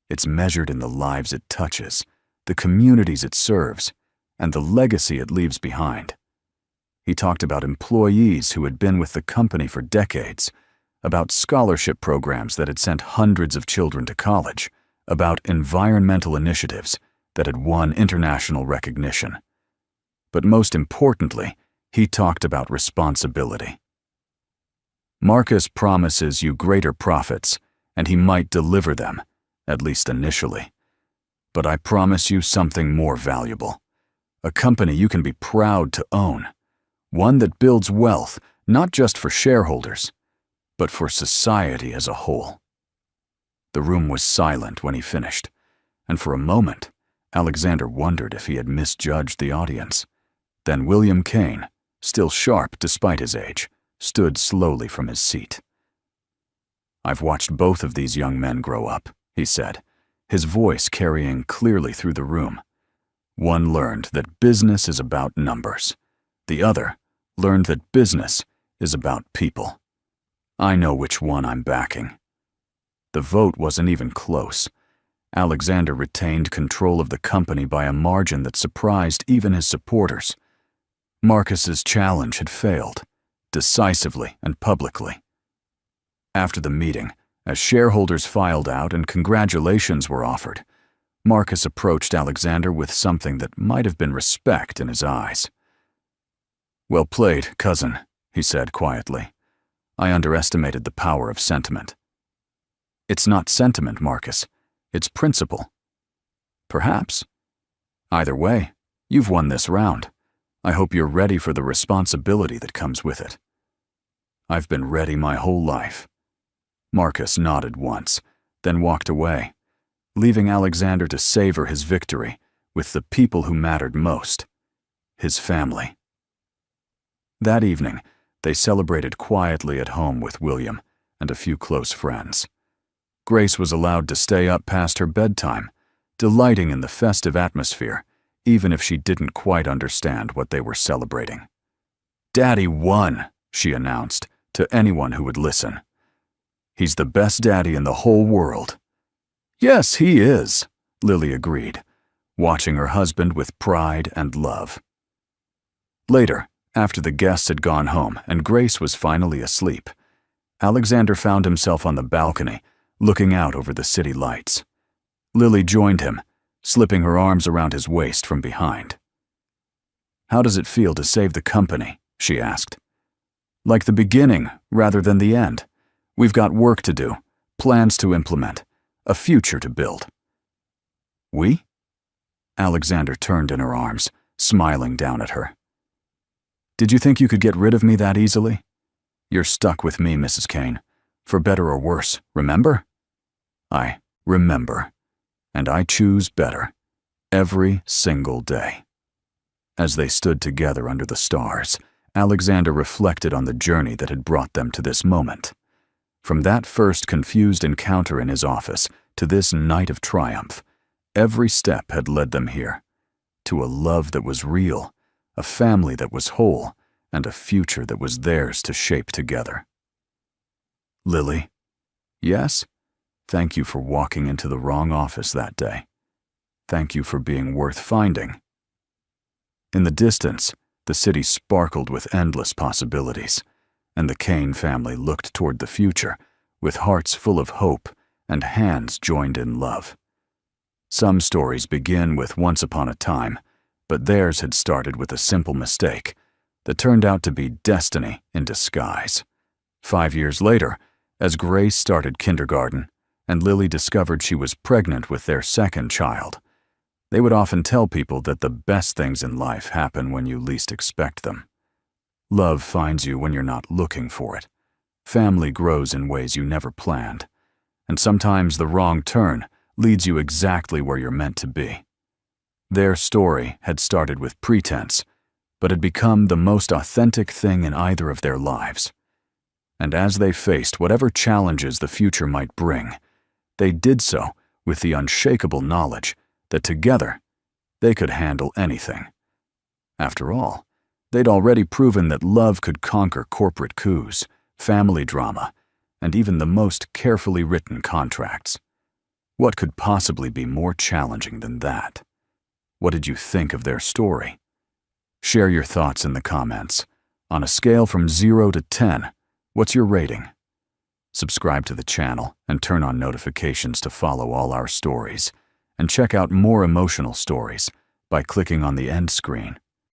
It's measured in the lives it touches, the communities it serves, and the legacy it leaves behind. He talked about employees who had been with the company for decades, about scholarship programs that had sent hundreds of children to college, about environmental initiatives that had won international recognition. But most importantly, he talked about responsibility. Marcus promises you greater profits, and he might deliver them, at least initially. But I promise you something more valuable, a company you can be proud to own, one that builds wealth not just for shareholders, but for society as a whole. The room was silent when he finished, and for a moment, Alexander wondered if he had misjudged the audience. Then William Kane, still sharp despite his age, stood slowly from his seat. I've watched both of these young men grow up, he said, his voice carrying clearly through the room. One learned that business is about numbers. The other learned that business is about people. I know which one I'm backing. The vote wasn't even close. Alexander retained control of the company by a margin that surprised even his supporters. Marcus's challenge had failed, decisively and publicly. After the meeting, as shareholders filed out and congratulations were offered, Marcus approached Alexander with something that might have been respect in his eyes. Well played, cousin, he said quietly. I underestimated the power of sentiment. It's not sentiment, Marcus. It's principle. Perhaps. Either way, you've won this round. I hope you're ready for the responsibility that comes with it. I've been ready my whole life. Marcus nodded once, then walked away, leaving Alexander to savor his victory with the people who mattered most, his family. That evening, they celebrated quietly at home with William and a few close friends. Grace was allowed to stay up past her bedtime, delighting in the festive atmosphere, even if she didn't quite understand what they were celebrating. Daddy won, she announced to anyone who would listen. He's the best daddy in the whole world. Yes, he is, Lily agreed, watching her husband with pride and love. Later, after the guests had gone home and Grace was finally asleep, Alexander found himself on the balcony, looking out over the city lights. Lily joined him, slipping her arms around his waist from behind. How does it feel to save the company? She asked. Like the beginning rather than the end. We've got work to do, plans to implement, a future to build. We? Alexander turned in her arms, smiling down at her. Did you think you could get rid of me that easily? You're stuck with me, Mrs. Kane, for better or worse, remember? I remember, and I choose better, every single day. As they stood together under the stars, Alexander reflected on the journey that had brought them to this moment. From that first confused encounter in his office to this night of triumph, every step had led them here, to a love that was real, a family that was whole, and a future that was theirs to shape together. Lily? Yes? Thank you for walking into the wrong office that day. Thank you for being worth finding. In the distance, the city sparkled with endless possibilities, and the Kane family looked toward the future with hearts full of hope and hands joined in love. Some stories begin with once upon a time, but theirs had started with a simple mistake that turned out to be destiny in disguise. 5 years later, as Grace started kindergarten and Lily discovered she was pregnant with their second child, they would often tell people that the best things in life happen when you least expect them. Love finds you when you're not looking for it. Family grows in ways you never planned, and sometimes the wrong turn leads you exactly where you're meant to be. Their story had started with pretense, but had become the most authentic thing in either of their lives. And as they faced whatever challenges the future might bring, they did so with the unshakable knowledge that together they could handle anything. After all, they'd already proven that love could conquer corporate coups, family drama, and even the most carefully written contracts. What could possibly be more challenging than that? What did you think of their story? Share your thoughts in the comments. On a scale from 0 to 10, what's your rating? Subscribe to the channel and turn on notifications to follow all our stories, and check out more emotional stories by clicking on the end screen.